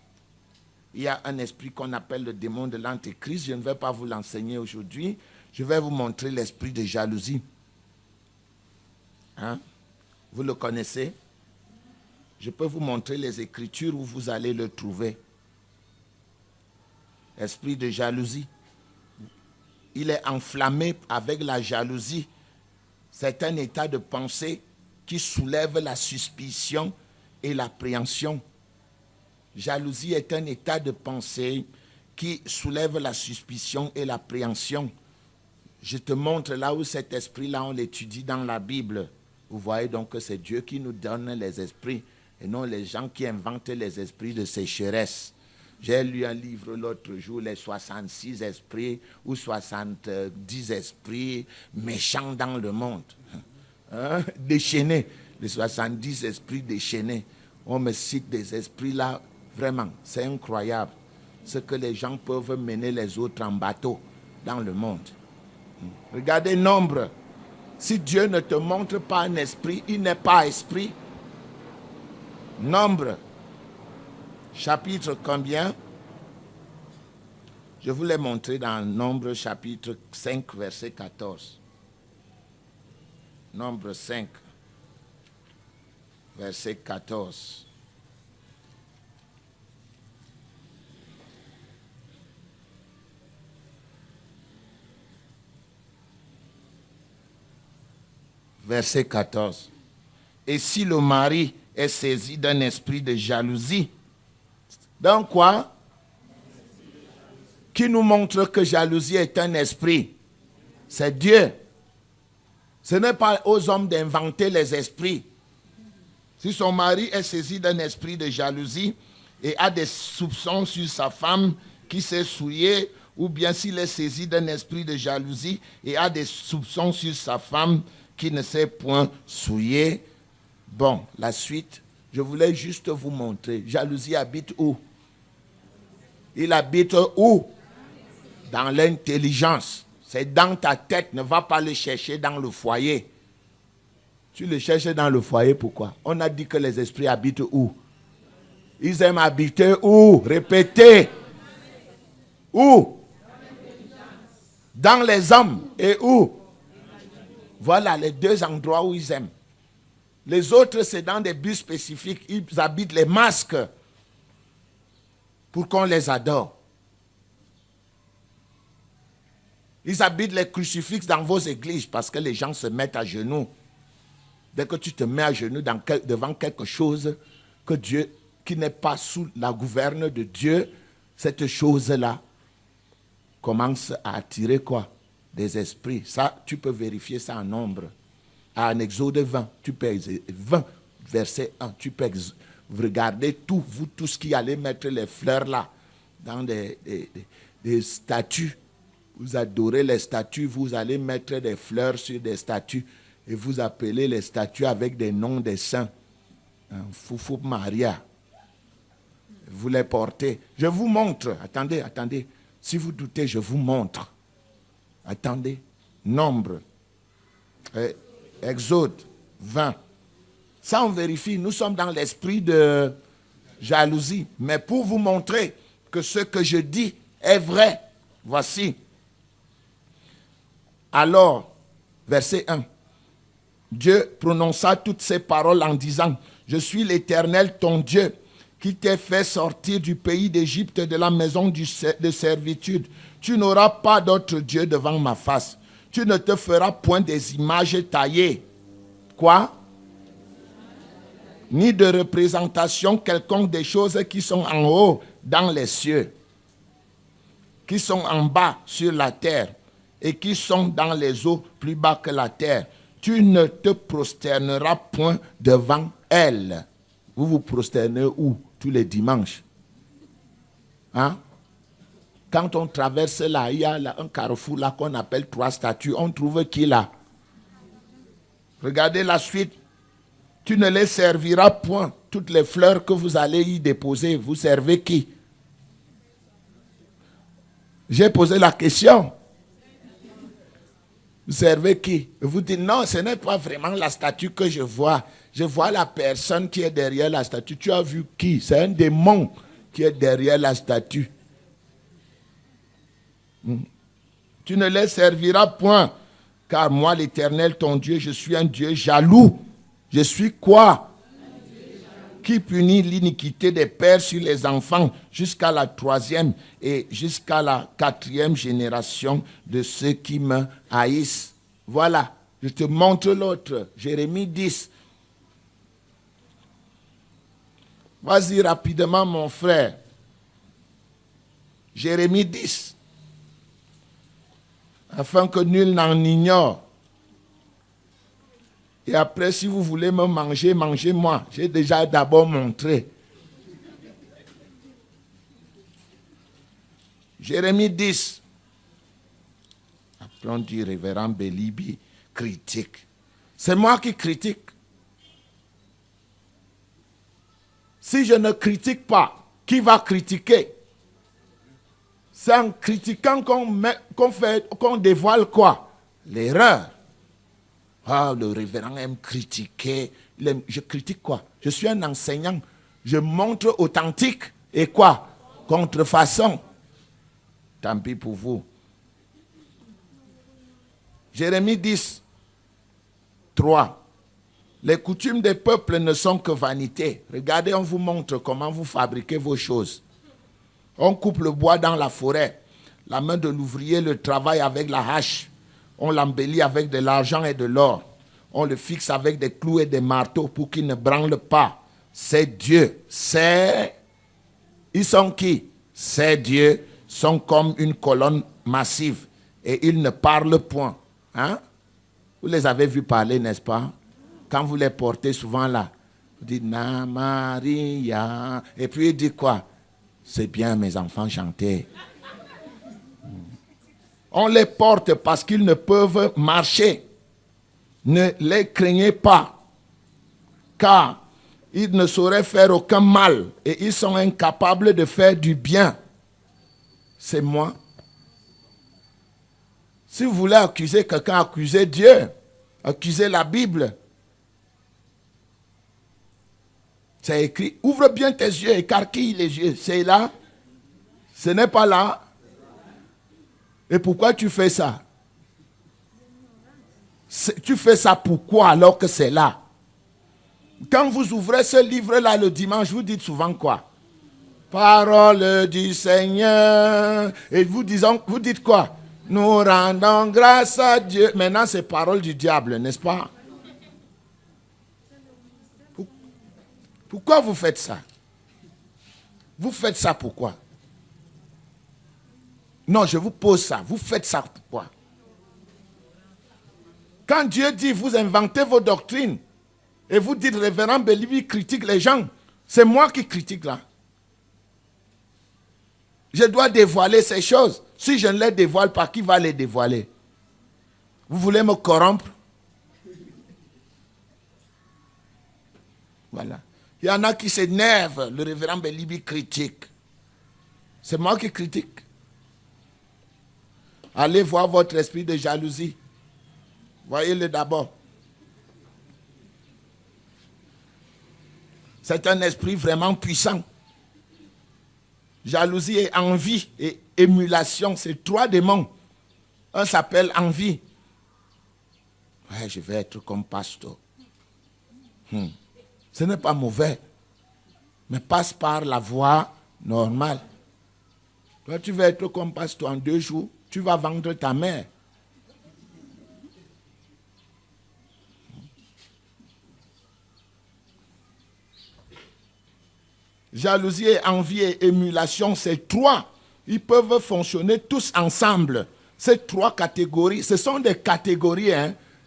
Speaker 1: Il y a un esprit qu'on appelle le démon de l'antéchrist. Je ne vais pas vous l'enseigner aujourd'hui. Je vais vous montrer l'esprit de jalousie. Hein? Vous le connaissez? Je peux vous montrer les Écritures où vous allez le trouver. Esprit de jalousie. Il est enflammé avec la jalousie. C'est un état de pensée qui soulève la suspicion et l'appréhension. Jalousie est un état de pensée qui soulève la suspicion et l'appréhension. Je te montre là où cet esprit-là, on l'étudie dans la Bible. Vous voyez donc que c'est Dieu qui nous donne les esprits et non les gens qui inventent les esprits de sécheresse. J'ai lu un livre l'autre jour, les 66 esprits ou 70 esprits méchants dans le monde. Hein? Déchaînés, les 70 esprits déchaînés. On me cite des esprits là, vraiment, c'est incroyable. Ce que les gens peuvent mener les autres en bateau dans le monde. Regardez Nombre. Si Dieu ne te montre pas un esprit, il n'est pas esprit. Nombre. Chapitre combien? Je vous l'ai montré dans Nombre chapitre 5, verset 14. Nombre 5, verset 14. Verset 14. Et si le mari est saisi d'un esprit de jalousie, donc quoi? Qui nous montre que jalousie est un esprit? C'est Dieu. Ce n'est pas aux hommes d'inventer les esprits. Si son mari est saisi d'un esprit de jalousie et a des soupçons sur sa femme qui s'est souillée, ou bien s'il est saisi d'un esprit de jalousie et a des soupçons sur sa femme qui ne s'est point souillée. Bon, la suite, je voulais juste vous montrer. Jalousie habite où? Il habite où? Dans l'intelligence. C'est dans ta tête, ne va pas le chercher dans le foyer. Tu le cherches dans le foyer, pourquoi? On a dit que les esprits habitent où? Ils aiment habiter où? Répétez. Où? Dans les hommes. Et où? Voilà les 2 endroits où ils aiment. Les autres, c'est dans des buts spécifiques. Ils habitent les masques pour qu'on les adore. Ils habitent les crucifixes dans vos églises parce que les gens se mettent à genoux. Dès que tu te mets à genoux devant quelque chose que Dieu, qui n'est pas sous la gouverne de Dieu, cette chose-là commence à attirer quoi? Des esprits. Ça, tu peux vérifier ça en Nombre. En Exode 20, tu peux 20, verset 1, tu peux regarder tout, vous tous qui allez mettre les fleurs là, dans des statues. Vous adorez les statues, vous allez mettre des fleurs sur des statues et vous appelez les statues avec des noms des saints. Foufou Maria. Vous les portez. Je vous montre. Attendez. Si vous doutez, je vous montre. Attendez. Nombre. Exode 20. Ça, on vérifie. Nous sommes dans l'esprit de jalousie, mais pour vous montrer que ce que je dis est vrai. Voici. Alors, verset 1. Dieu prononça toutes ces paroles en disant, « Je suis l'Éternel, ton Dieu, qui t'ai fait sortir du pays d'Égypte, de la maison de servitude. Tu n'auras pas d'autre Dieu devant ma face. Tu ne te feras point des images taillées. » Quoi? Ni de représentation quelconque des choses qui sont en haut dans les cieux, qui sont en bas sur la terre et qui sont dans les eaux plus bas que la terre. Tu ne te prosterneras point devant elles. Vous vous prosternez où? Tous les dimanches. Hein? Quand on traverse là, il y a là un carrefour là qu'on appelle 3 statues. On trouve qui là? Regardez la suite. Tu ne les serviras point. Toutes les fleurs que vous allez y déposer, vous servez qui? J'ai posé la question. Vous servez qui? Vous dites non, ce n'est pas vraiment la statue que je vois. Je vois la personne qui est derrière la statue. Tu as vu qui? C'est un démon qui est derrière la statue. Tu ne les serviras point, car moi, l'Éternel, ton Dieu, je suis un Dieu jaloux. Je suis quoi? Qui punit l'iniquité des pères sur les enfants jusqu'à la 3e et jusqu'à la 4e génération de ceux qui me haïssent. Voilà, je te montre l'autre. Jérémie 10. Vas-y rapidement, mon frère. Jérémie 10. Afin que nul n'en ignore. Et après, si vous voulez me manger, mangez-moi. J'ai déjà d'abord montré. Jérémie 10. Appelons du révérend Bélibi, critique. C'est moi qui critique. Si je ne critique pas, qui va critiquer? C'est en critiquant qu'on dévoile quoi? L'erreur. Ah, le révérend aime critiquer. Je critique quoi? Je suis un enseignant. Je montre authentique et quoi? Contrefaçon. Tant pis pour vous. Jérémie 10, 3. Les coutumes des peuples ne sont que vanité. Regardez, on vous montre comment vous fabriquez vos choses. On coupe le bois dans la forêt. La main de l'ouvrier le travaille avec la hache. On l'embellit avec de l'argent et de l'or. On le fixe avec des clous et des marteaux pour qu'il ne branle pas. Ces dieux, ils sont qui? Ces dieux sont comme une colonne massive et ils ne parlent point. Hein? Vous les avez vus parler, n'est-ce pas? Quand vous les portez souvent là, vous dites Na Maria. Et puis il dit quoi? C'est bien mes enfants chanter. On les porte parce qu'ils ne peuvent marcher. Ne les craignez pas, car ils ne sauraient faire aucun mal et ils sont incapables de faire du bien. C'est moi. Si vous voulez accuser quelqu'un, accusez Dieu, accusez la Bible. C'est écrit. Ouvre bien tes yeux, écarquille les yeux. C'est là. Ce n'est pas là. Et pourquoi tu fais ça? Tu fais ça pourquoi alors que c'est là? Quand vous ouvrez ce livre-là le dimanche, vous dites souvent quoi? Parole du Seigneur. Et vous dites quoi? Nous rendons grâce à Dieu. Maintenant, c'est parole du diable, n'est-ce pas? Pourquoi vous faites ça? Vous faites ça pourquoi? Non, je vous pose ça. Vous faites ça pourquoi? Quand Dieu dit, vous inventez vos doctrines et vous dites, révérend Bélibi critique les gens, c'est moi qui critique là. Je dois dévoiler ces choses. Si je ne les dévoile pas, qui va les dévoiler? Vous voulez me corrompre? Voilà. Il y en a qui s'énervent, le révérend Bélibi critique. C'est moi qui critique. Allez voir votre esprit de jalousie. Voyez-le d'abord. C'est un esprit vraiment puissant. Jalousie et envie et émulation, c'est 3 démons. Un s'appelle envie. Ouais, je vais être comme pasteur. Ce n'est pas mauvais, mais passe par la voie normale. Toi, tu vas être comme pasteur en 2 jours, tu vas vendre ta mère. Jalousie et envie et émulation, c'est 3. Ils peuvent fonctionner tous ensemble. Ces 3 catégories, ce sont des catégories.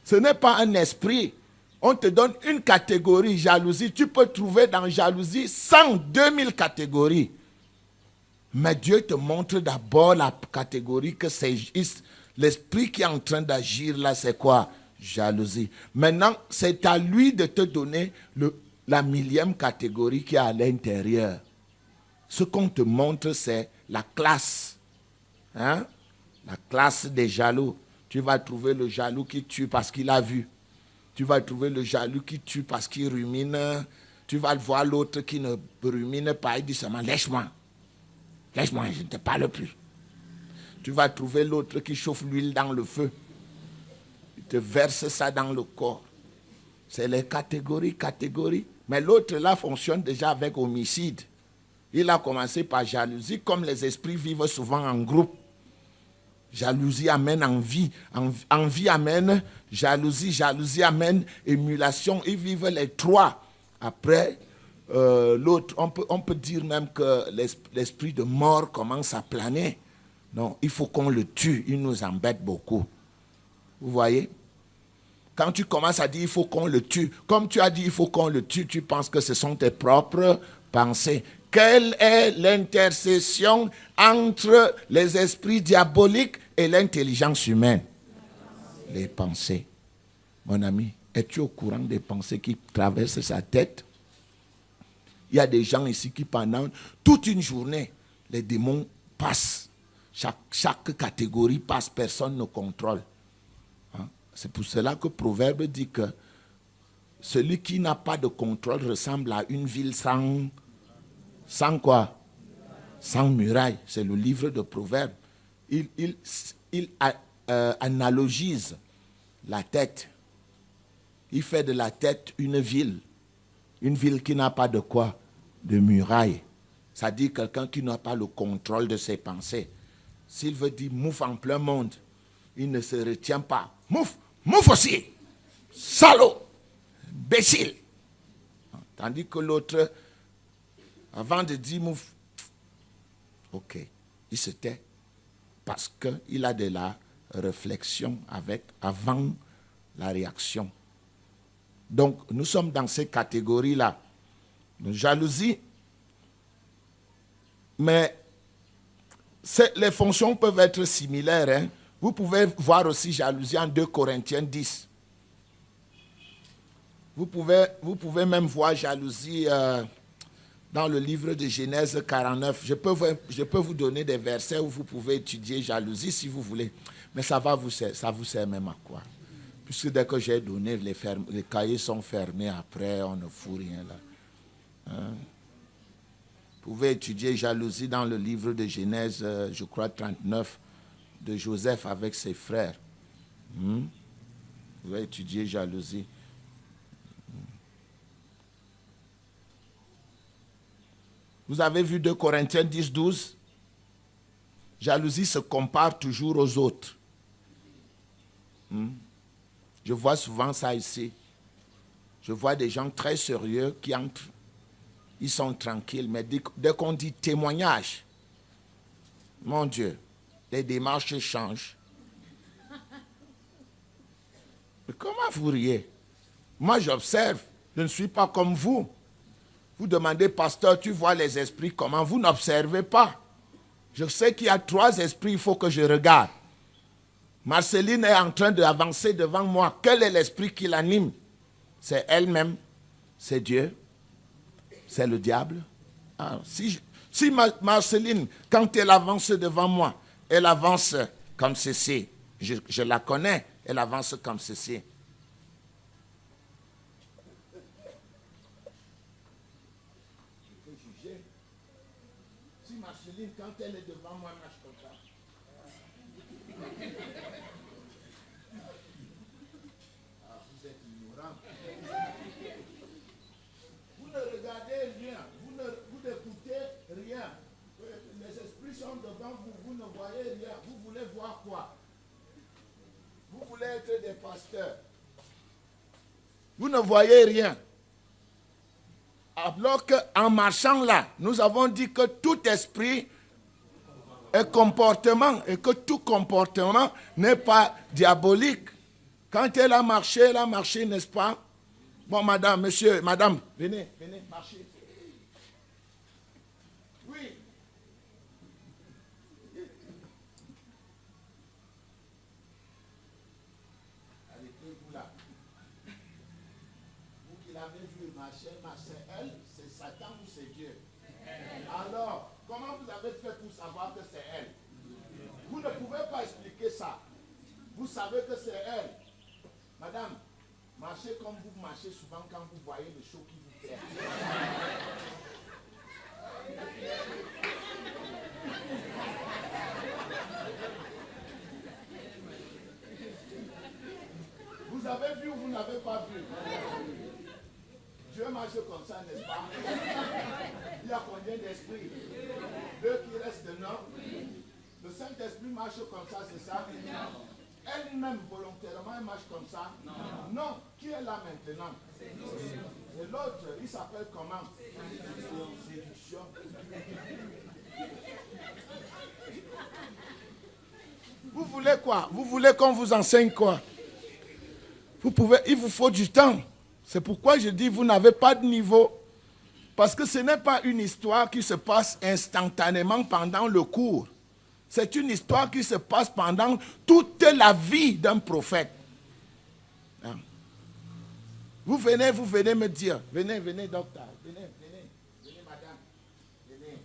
Speaker 1: Ce n'est pas un esprit. On te donne une catégorie, jalousie. Tu peux trouver dans jalousie 100, 2000 catégories. Mais Dieu te montre d'abord la catégorie que c'est l'esprit qui est en train d'agir là, c'est quoi? Jalousie. Maintenant, c'est à lui de te donner la 1000e catégorie qui est à l'intérieur. Ce qu'on te montre, c'est la classe. La classe des jaloux. Tu vas trouver le jaloux qui tue parce qu'il a vu. Tu vas trouver le jaloux qui tue parce qu'il rumine. Tu vas voir l'autre qui ne rumine pas. Il dit seulement, lèche-moi. Lèche-moi, je ne te parle plus. Tu vas trouver l'autre qui chauffe l'huile dans le feu. Il te verse ça dans le corps. C'est les catégories. Mais l'autre là fonctionne déjà avec homicide. Il a commencé par jalousie, comme les esprits vivent souvent en groupe. Jalousie amène envie, envie amène jalousie, jalousie amène émulation. Ils vivent les 3. Après, l'autre, on peut dire même que l'esprit de mort commence à planer. Non, il faut qu'on le tue, il nous embête beaucoup. Vous voyez? Quand tu commences à dire il faut qu'on le tue, comme tu as dit il faut qu'on le tue, tu penses que ce sont tes propres pensées. Quelle est l'intercession entre les esprits diaboliques et l'intelligence humaine? Les pensées. Mon ami, es-tu au courant des pensées qui traversent sa tête? Il y a des gens ici qui pendant toute une journée, les démons passent. Chaque catégorie passe, personne ne contrôle. C'est pour cela que Proverbe dit que celui qui n'a pas de contrôle ressemble à une ville sans quoi? Sans muraille. C'est le livre de Proverbes. Il analogise la tête. Il fait de la tête une ville. Une ville qui n'a pas de quoi? De muraille. Ça dit quelqu'un qui n'a pas le contrôle de ses pensées. S'il veut dire mouf en plein monde, il ne se retient pas. Mouf aussi. Salaud. Imbécile. Tandis que l'autre, avant de dire mouf, ok, il se tait parce qu'il a de la réflexion avant la réaction. Donc, nous sommes dans ces catégories-là. Jalousie, mais les fonctions peuvent être similaires. Vous pouvez voir aussi jalousie en 2 Corinthiens 10. Vous pouvez même voir jalousie dans le livre de Genèse 49. Je peux vous donner des versets où vous pouvez étudier jalousie si vous voulez. Mais ça vous sert même à quoi? Puisque dès que j'ai donné, les cahiers sont fermés après, on ne fout rien là. Vous pouvez étudier jalousie dans le livre de Genèse, je crois 39, de Joseph avec ses frères. Vous pouvez étudier jalousie. Vous avez vu 2 Corinthiens 10, 12? Jalousie se compare toujours aux autres. Je vois souvent ça ici. Je vois des gens très sérieux qui entrent. Ils sont tranquilles, mais dès qu'on dit témoignage, mon Dieu, les démarches changent. Mais comment vous riez? Moi, j'observe. Je ne suis pas comme vous. Vous demandez, pasteur, tu vois les esprits comment? Vous n'observez pas. Je sais qu'il y a 3 esprits, il faut que je regarde. Marceline est en train d'avancer devant moi. Quel est l'esprit qui l'anime? C'est elle-même. C'est Dieu. C'est le diable. Si Marceline, quand elle avance devant moi, elle avance comme ceci. Je la connais. Elle avance comme ceci. Evelyne, quand elle est devant moi, marche comme ça. Ah, vous êtes ignorant. Vous ne regardez rien, vous n'écoutez rien. Les esprits sont devant vous, vous ne voyez rien. Vous voulez voir quoi? Vous voulez être des pasteurs. Vous ne voyez rien. Alors qu'en marchant là, nous avons dit que tout esprit est comportement et que tout comportement n'est pas diabolique. Quand elle a marché, n'est-ce pas? Bon, madame, monsieur, madame, venez, marchez. Oui. Allez, vous là. Vous qui l'avez vu marcher, elle, c'est Satan ou c'est Dieu? Alors, comment vous avez fait pour savoir que c'est elle? Vous ne pouvez pas expliquer ça. Vous savez que c'est elle. Madame, marchez comme vous marchez souvent quand vous voyez le show qui vous plaît. Vous avez vu ou vous n'avez pas vu? Dieu marche comme ça, n'est-ce pas? Il y a combien d'esprits? 2 qui restent dedans. Le Saint-Esprit marche comme ça, c'est ça? Elle-même, volontairement, elle marche comme ça? Non. Qui est là maintenant? Et l'autre, il s'appelle comment? Séduction. Vous voulez quoi? Vous voulez qu'on vous enseigne quoi? Il vous faut du temps. C'est pourquoi je dis vous n'avez pas de niveau. Parce que ce n'est pas une histoire qui se passe instantanément pendant le cours. C'est une histoire qui se passe pendant toute la vie d'un prophète. Hein? Vous venez me dire, venez docteur, venez madame, venez.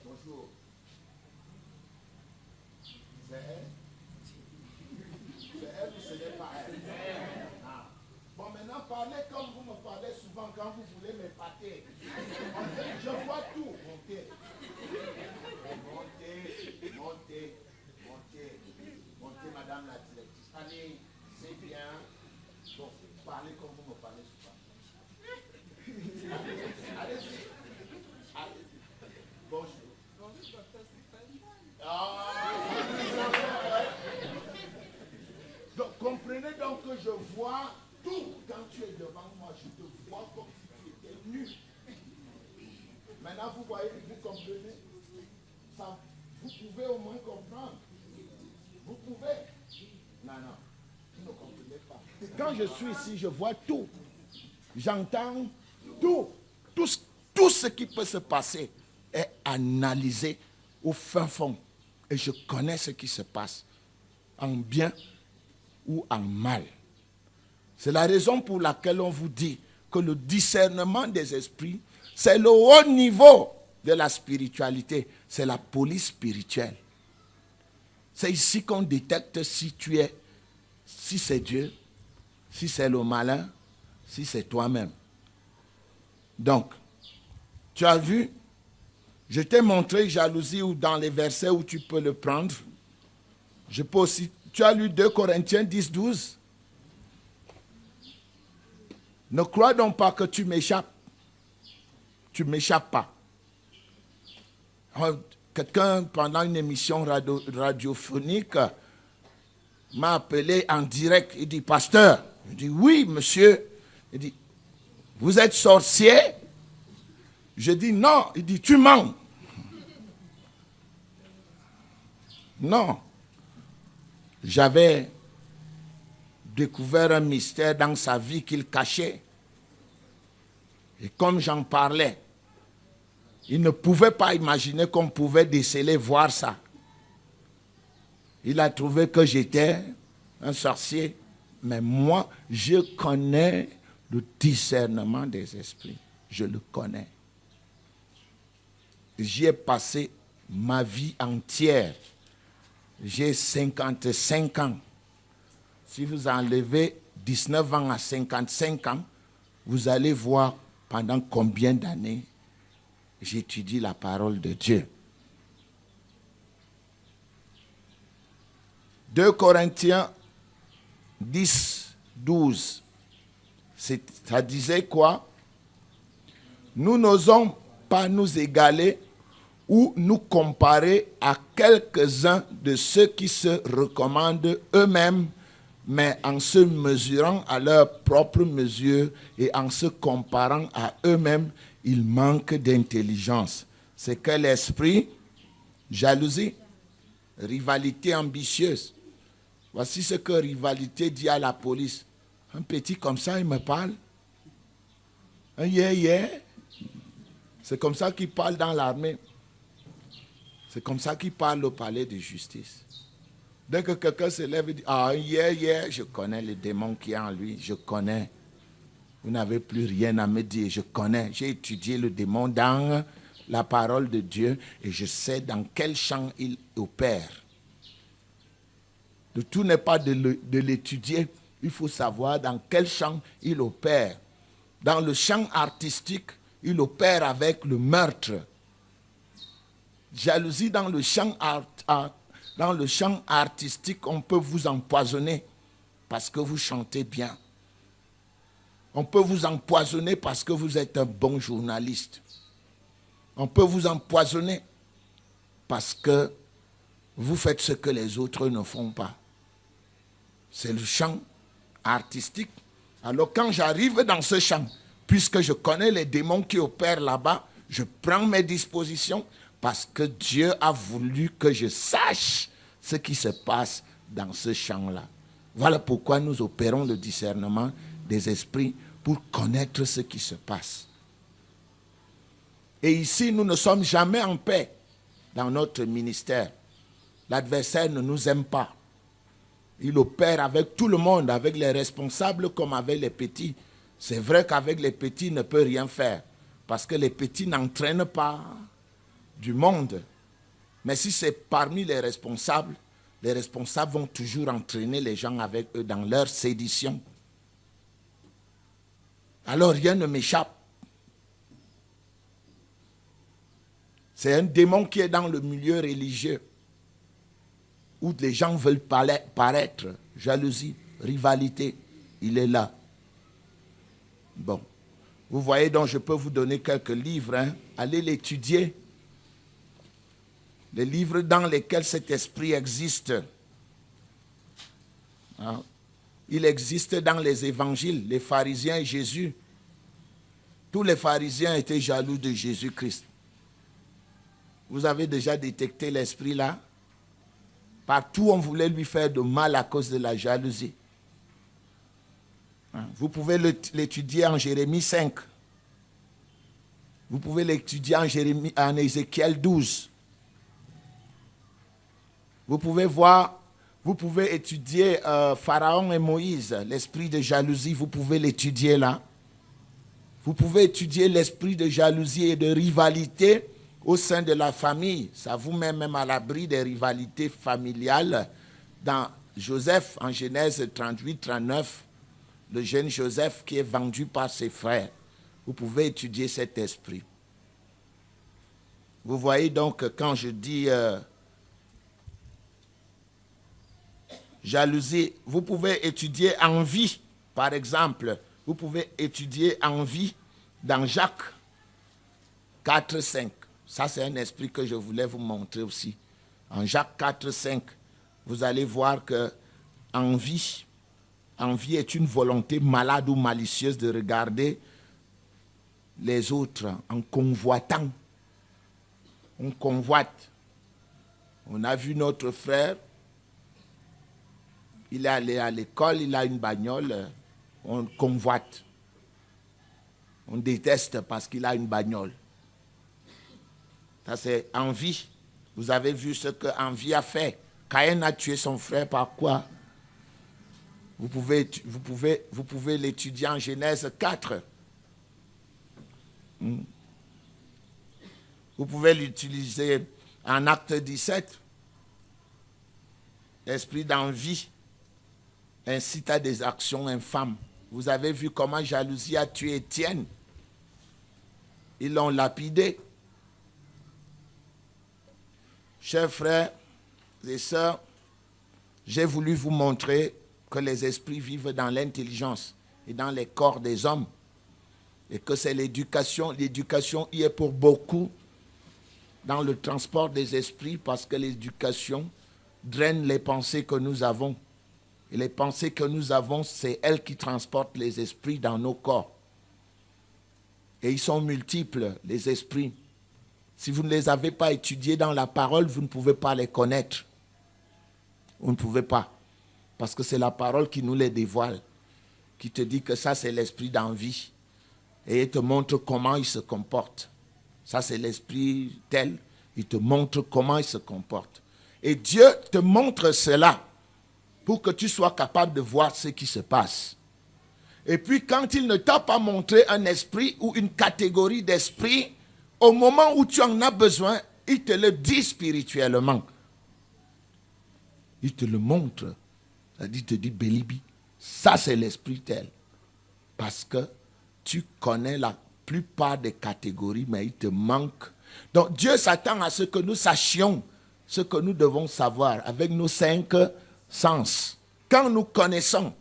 Speaker 1: Bonjour. C'est elle? C'est elle ou ce n'est pas elle? Ah. Bon, maintenant, parlez comme vous me parlez souvent quand vous voulez m'épater. Je vois tout. Montez, madame la directrice. Allez, c'est bien. Bon, parlez comme vous me parlez souvent. Allez-y. Bonjour. Bonjour, docteur Stéphane. Donc, comprenez donc que je vois tout quand tu es devant moi. Je te vois comme si tu étais nu. Maintenant, vous voyez, vous comprenez? Ça, vous pouvez au moins comprendre. Vous pouvez. Non, vous ne comprenez pas. Quand je suis ici, je vois tout. J'entends tout. Tout ce qui peut se passer est analysé au fin fond. Et je connais ce qui se passe, en bien ou en mal. C'est la raison pour laquelle on vous dit que le discernement des esprits, c'est le haut niveau de la spiritualité. C'est la police spirituelle. C'est ici qu'on détecte si c'est Dieu, si c'est le malin, si c'est toi-même. Donc, tu as vu, je t'ai montré jalousie ou dans les versets où tu peux le prendre. Je peux aussi, tu as lu 2 Corinthiens 10, 12. Ne crois donc pas que tu m'échappes. Tu ne m'échappes pas. Quelqu'un, pendant une émission radiophonique, m'a appelé en direct. Il dit, pasteur. Je dis, oui, monsieur. Il dit, vous êtes sorcier? Je dis, non. Il dit, tu mens. Non. J'avais découvert un mystère dans sa vie qu'il cachait. Et comme j'en parlais, il ne pouvait pas imaginer qu'on pouvait déceler, voir ça. Il a trouvé que j'étais un sorcier. Mais moi, je connais le discernement des esprits. Je le connais. J'y ai passé ma vie entière. J'ai 55 ans. Si vous enlevez 19 ans à 55 ans, vous allez voir pendant combien d'années j'étudie la parole de Dieu. 2 Corinthiens 10, 12. Ça disait quoi? Nous n'osons pas nous égaler ou nous comparer à quelques-uns de ceux qui se recommandent eux-mêmes, mais en se mesurant à leur propre mesure et en se comparant à eux-mêmes, ils manquent d'intelligence. C'est quel esprit? Jalousie, rivalité ambitieuse. Voici ce que rivalité dit à la police. Un petit comme ça, il me parle. Un yeah. C'est comme ça qu'il parle dans l'armée. C'est comme ça qu'il parle au palais de justice. Dès que quelqu'un se lève et dit, ah, yeah, je connais le démon qui est en lui, je connais. Vous n'avez plus rien à me dire, je connais. J'ai étudié le démon dans la parole de Dieu et je sais dans quel champ il opère. Le tout n'est pas de l'étudier, il faut savoir dans quel champ il opère. Dans le champ artistique, il opère avec le meurtre. Jalousie dans le champ artistique, on peut vous empoisonner parce que vous chantez bien. On peut vous empoisonner parce que vous êtes un bon journaliste. On peut vous empoisonner parce que vous faites ce que les autres ne font pas. C'est le champ artistique. Alors quand j'arrive dans ce champ, puisque je connais les démons qui opèrent là-bas, je prends mes dispositions parce que Dieu a voulu que je sache ce qui se passe dans ce champ-là. Voilà pourquoi nous opérons le discernement des esprits pour connaître ce qui se passe. Et ici, nous ne sommes jamais en paix dans notre ministère. L'adversaire ne nous aime pas. Il opère avec tout le monde, avec les responsables comme avec les petits. C'est vrai qu'avec les petits, il ne peut rien faire. Parce que les petits n'entraînent pas du monde. Mais si c'est parmi les responsables vont toujours entraîner les gens avec eux dans leur sédition. Alors rien ne m'échappe. C'est un démon qui est dans le milieu religieux, où les gens veulent paraître, jalousie, rivalité, il est là. Bon, vous voyez donc, je peux vous donner quelques livres, hein. Allez l'étudier. Les livres dans lesquels cet esprit existe. Hein? Il existe dans les évangiles, les pharisiens et Jésus. Tous les pharisiens étaient jaloux de Jésus-Christ. Vous avez déjà détecté l'esprit là? Partout, on voulait lui faire de mal à cause de la jalousie. Vous pouvez l'étudier en Jérémie 5. Vous pouvez l'étudier en Ézéchiel 12. Vous pouvez étudier Pharaon et Moïse, l'esprit de jalousie, vous pouvez l'étudier là. Vous pouvez étudier l'esprit de jalousie et de rivalité au sein de la famille. Ça vous met même à l'abri des rivalités familiales. Dans Joseph, en Genèse 38-39, le jeune Joseph qui est vendu par ses frères. Vous pouvez étudier cet esprit. Vous voyez donc quand je dis jalousie, vous pouvez étudier envie, par exemple. Vous pouvez étudier envie dans Jacques 4-5. Ça, c'est un esprit que je voulais vous montrer aussi. En Jacques 4-5, vous allez voir que envie est une volonté malade ou malicieuse de regarder les autres en convoitant. On convoite. On a vu notre frère, il est allé à l'école, il a une bagnole, on convoite. On déteste parce qu'il a une bagnole. Ça, c'est envie. Vous avez vu ce que envie a fait. Caïn a tué son frère par quoi? Vous pouvez l'étudier en Genèse 4. Vous pouvez l'utiliser en Acte 17. L'esprit d'envie incite à des actions infâmes. Vous avez vu comment jalousie a tué Étienne. Ils l'ont lapidé. Chers frères et sœurs, j'ai voulu vous montrer que les esprits vivent dans l'intelligence et dans les corps des hommes. Et que c'est l'éducation. L'éducation y est pour beaucoup dans le transport des esprits parce que l'éducation draine les pensées que nous avons. Et les pensées que nous avons, c'est elles qui transportent les esprits dans nos corps. Et ils sont multiples, les esprits. Si vous ne les avez pas étudiés dans la parole, vous ne pouvez pas les connaître. Vous ne pouvez pas. Parce que c'est la parole qui nous les dévoile, qui te dit que ça, c'est l'esprit d'envie. Et il te montre comment il se comporte. Ça, c'est l'esprit tel. Il te montre comment il se comporte. Et Dieu te montre cela pour que tu sois capable de voir ce qui se passe. Et puis, quand il ne t'a pas montré un esprit ou une catégorie d'esprit, au moment où tu en as besoin, il te le dit spirituellement. Il te le montre. Il te dit, Bélibi, ça c'est l'esprit tel. Parce que tu connais la plupart des catégories, mais il te manque. Donc Dieu s'attend à ce que nous sachions ce que nous devons savoir avec nos 5 sens. Quand nous connaissons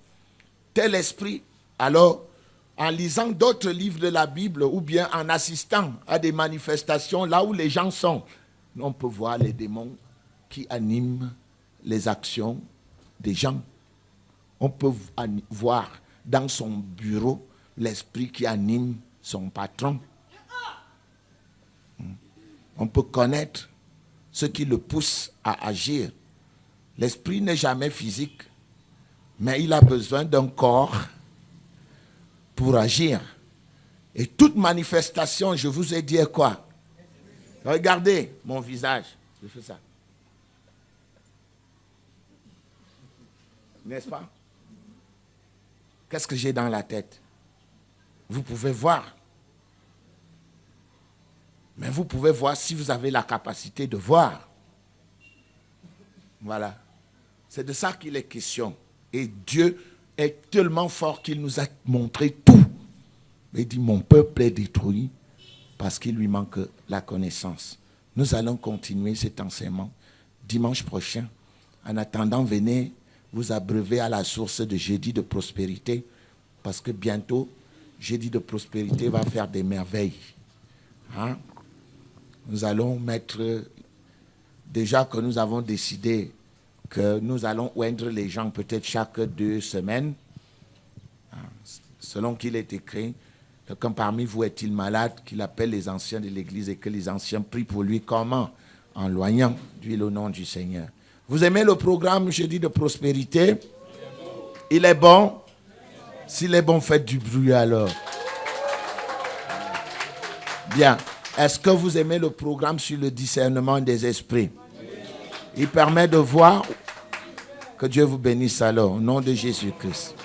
Speaker 1: tel esprit, alors en lisant d'autres livres de la Bible ou bien en assistant à des manifestations là où les gens sont, on peut voir les démons qui animent les actions des gens. On peut voir dans son bureau l'esprit qui anime son patron. On peut connaître ce qui le pousse à agir. L'esprit n'est jamais physique, mais il a besoin d'un corps pour agir. Et toute manifestation, je vous ai dit quoi? Regardez mon visage. Je fais ça. N'est-ce pas? Qu'est-ce que j'ai dans la tête? Vous pouvez voir. Mais vous pouvez voir si vous avez la capacité de voir. Voilà. C'est de ça qu'il est question. Et Dieu est tellement fort qu'il nous a montré tout. Il dit, mon peuple est détruit parce qu'il lui manque la connaissance. Nous allons continuer cet enseignement dimanche prochain. En attendant, venez vous abreuver à la source de Jeudi de prospérité, parce que bientôt, Jeudi de prospérité va faire des merveilles. Hein? Nous allons mettre, déjà que nous avons décidé que nous allons oindre les gens peut-être chaque 2 semaines, selon qu'il est écrit, quelqu'un parmi vous est-il malade, qu'il appelle les anciens de l'église et que les anciens prient pour lui. Comment? En loignant d'huile au nom du Seigneur. Vous aimez le programme Jeudi de prospérité? Il est bon? S'il est bon, faites du bruit alors. Bien. Est-ce que vous aimez le programme sur le discernement des esprits? Il permet de voir. Que Dieu vous bénisse alors, au nom de Jésus-Christ.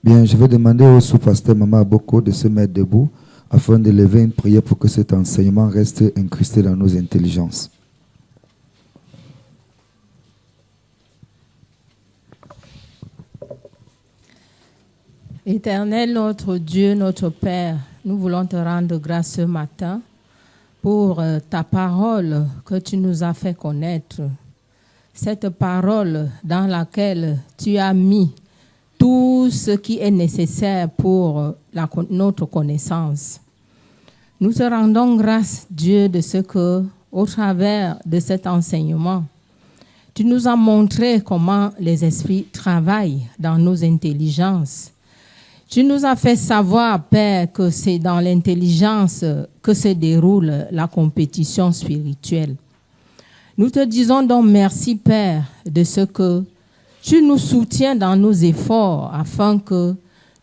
Speaker 2: Bien, je vais demander au sous-pasteur Maman Aboko de se mettre debout afin de lever une prière pour que cet enseignement reste incrusté dans nos intelligences.
Speaker 6: Éternel, notre Dieu, notre Père, nous voulons te rendre grâce ce matin pour ta parole que tu nous as fait connaître. Cette parole dans laquelle tu as mis tout ce qui est nécessaire pour notre connaissance. Nous te rendons grâce, Dieu, de ce que, au travers de cet enseignement, tu nous as montré comment les esprits travaillent dans nos intelligences. Tu nous as fait savoir, Père, que c'est dans l'intelligence que se déroule la compétition spirituelle. Nous te disons donc merci, Père, de ce que tu nous soutiens dans nos efforts afin que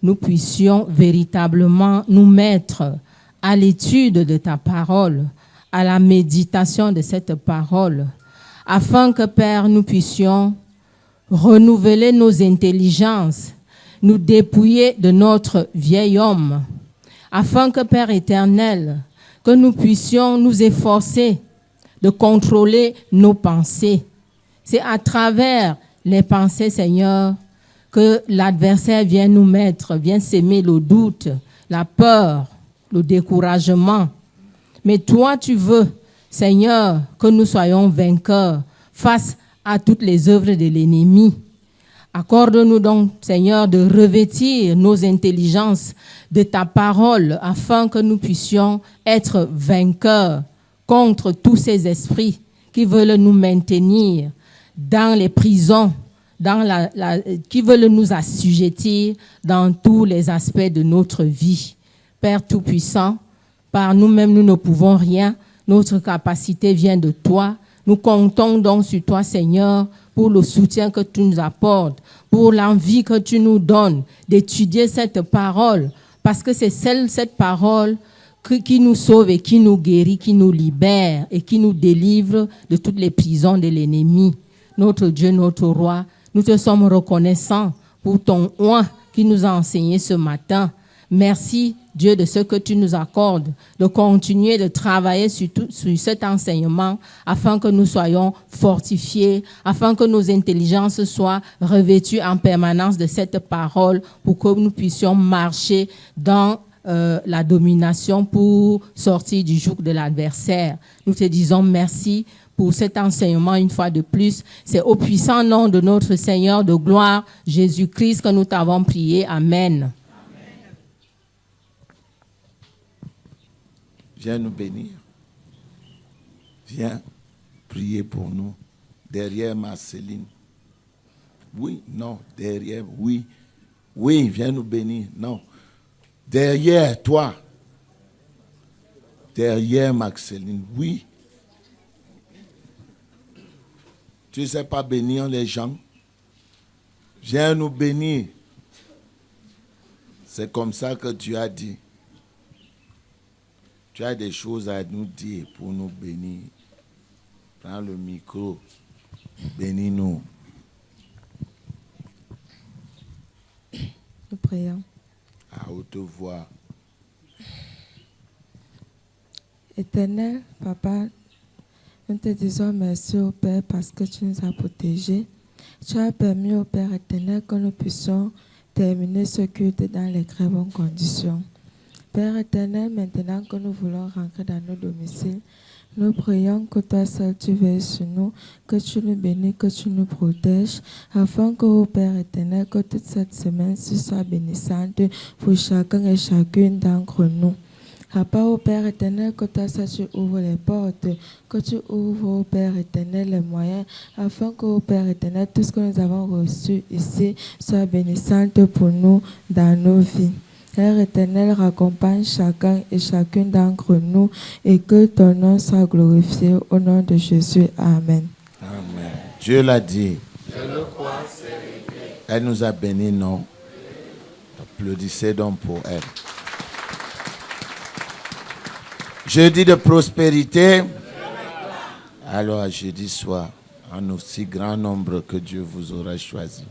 Speaker 6: nous puissions véritablement nous mettre à l'étude de ta parole, à la méditation de cette parole, afin que, Père, nous puissions renouveler nos intelligences, nous dépouiller de notre vieil homme, afin que, Père éternel, que nous puissions nous efforcer de contrôler nos pensées. C'est à travers les pensées, Seigneur, que l'adversaire vient nous mettre, vient s'aimer le doute, la peur, le découragement. Mais toi, tu veux, Seigneur, que nous soyons vainqueurs face à toutes les œuvres de l'ennemi. Accorde-nous donc, Seigneur, de revêtir nos intelligences de ta parole afin que nous puissions être vainqueurs contre tous ces esprits qui veulent nous maintenir dans les prisons, qui veulent nous assujettir dans tous les aspects de notre vie. Père Tout-Puissant, par nous-mêmes, nous ne pouvons rien. Notre capacité vient de toi. Nous comptons donc sur toi, Seigneur, pour le soutien que tu nous apportes, pour l'envie que tu nous donnes d'étudier cette parole, parce que c'est cette parole qui nous sauve et qui nous guérit, qui nous libère et qui nous délivre de toutes les prisons de l'ennemi. Notre Dieu, notre Roi, nous te sommes reconnaissants pour ton oint qui nous a enseigné ce matin. Merci, Dieu, de ce que tu nous accordes, de continuer de travailler sur cet enseignement afin que nous soyons fortifiés, afin que nos intelligences soient revêtues en permanence de cette parole pour que nous puissions marcher dans la domination pour sortir du joug de l'adversaire. Nous te disons merci pour cet enseignement une fois de plus. C'est au puissant nom de notre Seigneur de gloire, Jésus-Christ, que nous t'avons prié. Amen.
Speaker 1: Viens nous bénir. Viens prier pour nous. Derrière Marceline. Oui, non, derrière, oui. Oui, viens nous bénir. Non. Derrière toi. Derrière Marceline. Oui. Tu ne sais pas bénir les gens. Viens nous bénir. C'est comme ça que tu as dit. Tu as des choses à nous dire pour nous bénir. Prends le micro. Bénis-nous.
Speaker 9: Nous prions.
Speaker 1: À haute voix.
Speaker 9: Éternel, Papa, nous te disons merci au Père parce que tu nous as protégés. Tu as permis au Père éternel que nous puissions terminer ce culte dans les très bonnes conditions. Père éternel, maintenant que nous voulons rentrer dans nos domiciles, nous prions que toi seul tu veilles sur nous, que tu nous bénis, que tu nous protèges, afin que, ô Père éternel, que toute cette semaine-ci soit bénissante pour chacun et chacune d'entre nous. Papa, ô Père éternel, que toi seul tu ouvres les portes, que tu ouvres, ô Père éternel, les moyens, afin que, ô Père éternel, tout ce que nous avons reçu ici soit bénissante pour nous dans nos vies. Père éternel, raccompagne chacun et chacune d'entre nous et que ton nom soit glorifié au nom de Jésus. Amen.
Speaker 1: Amen. Dieu l'a dit. Elle nous a bénis, non? Applaudissez donc pour elle. Jeudi de prospérité. Alors, jeudi soir, en aussi grand nombre que Dieu vous aura choisi.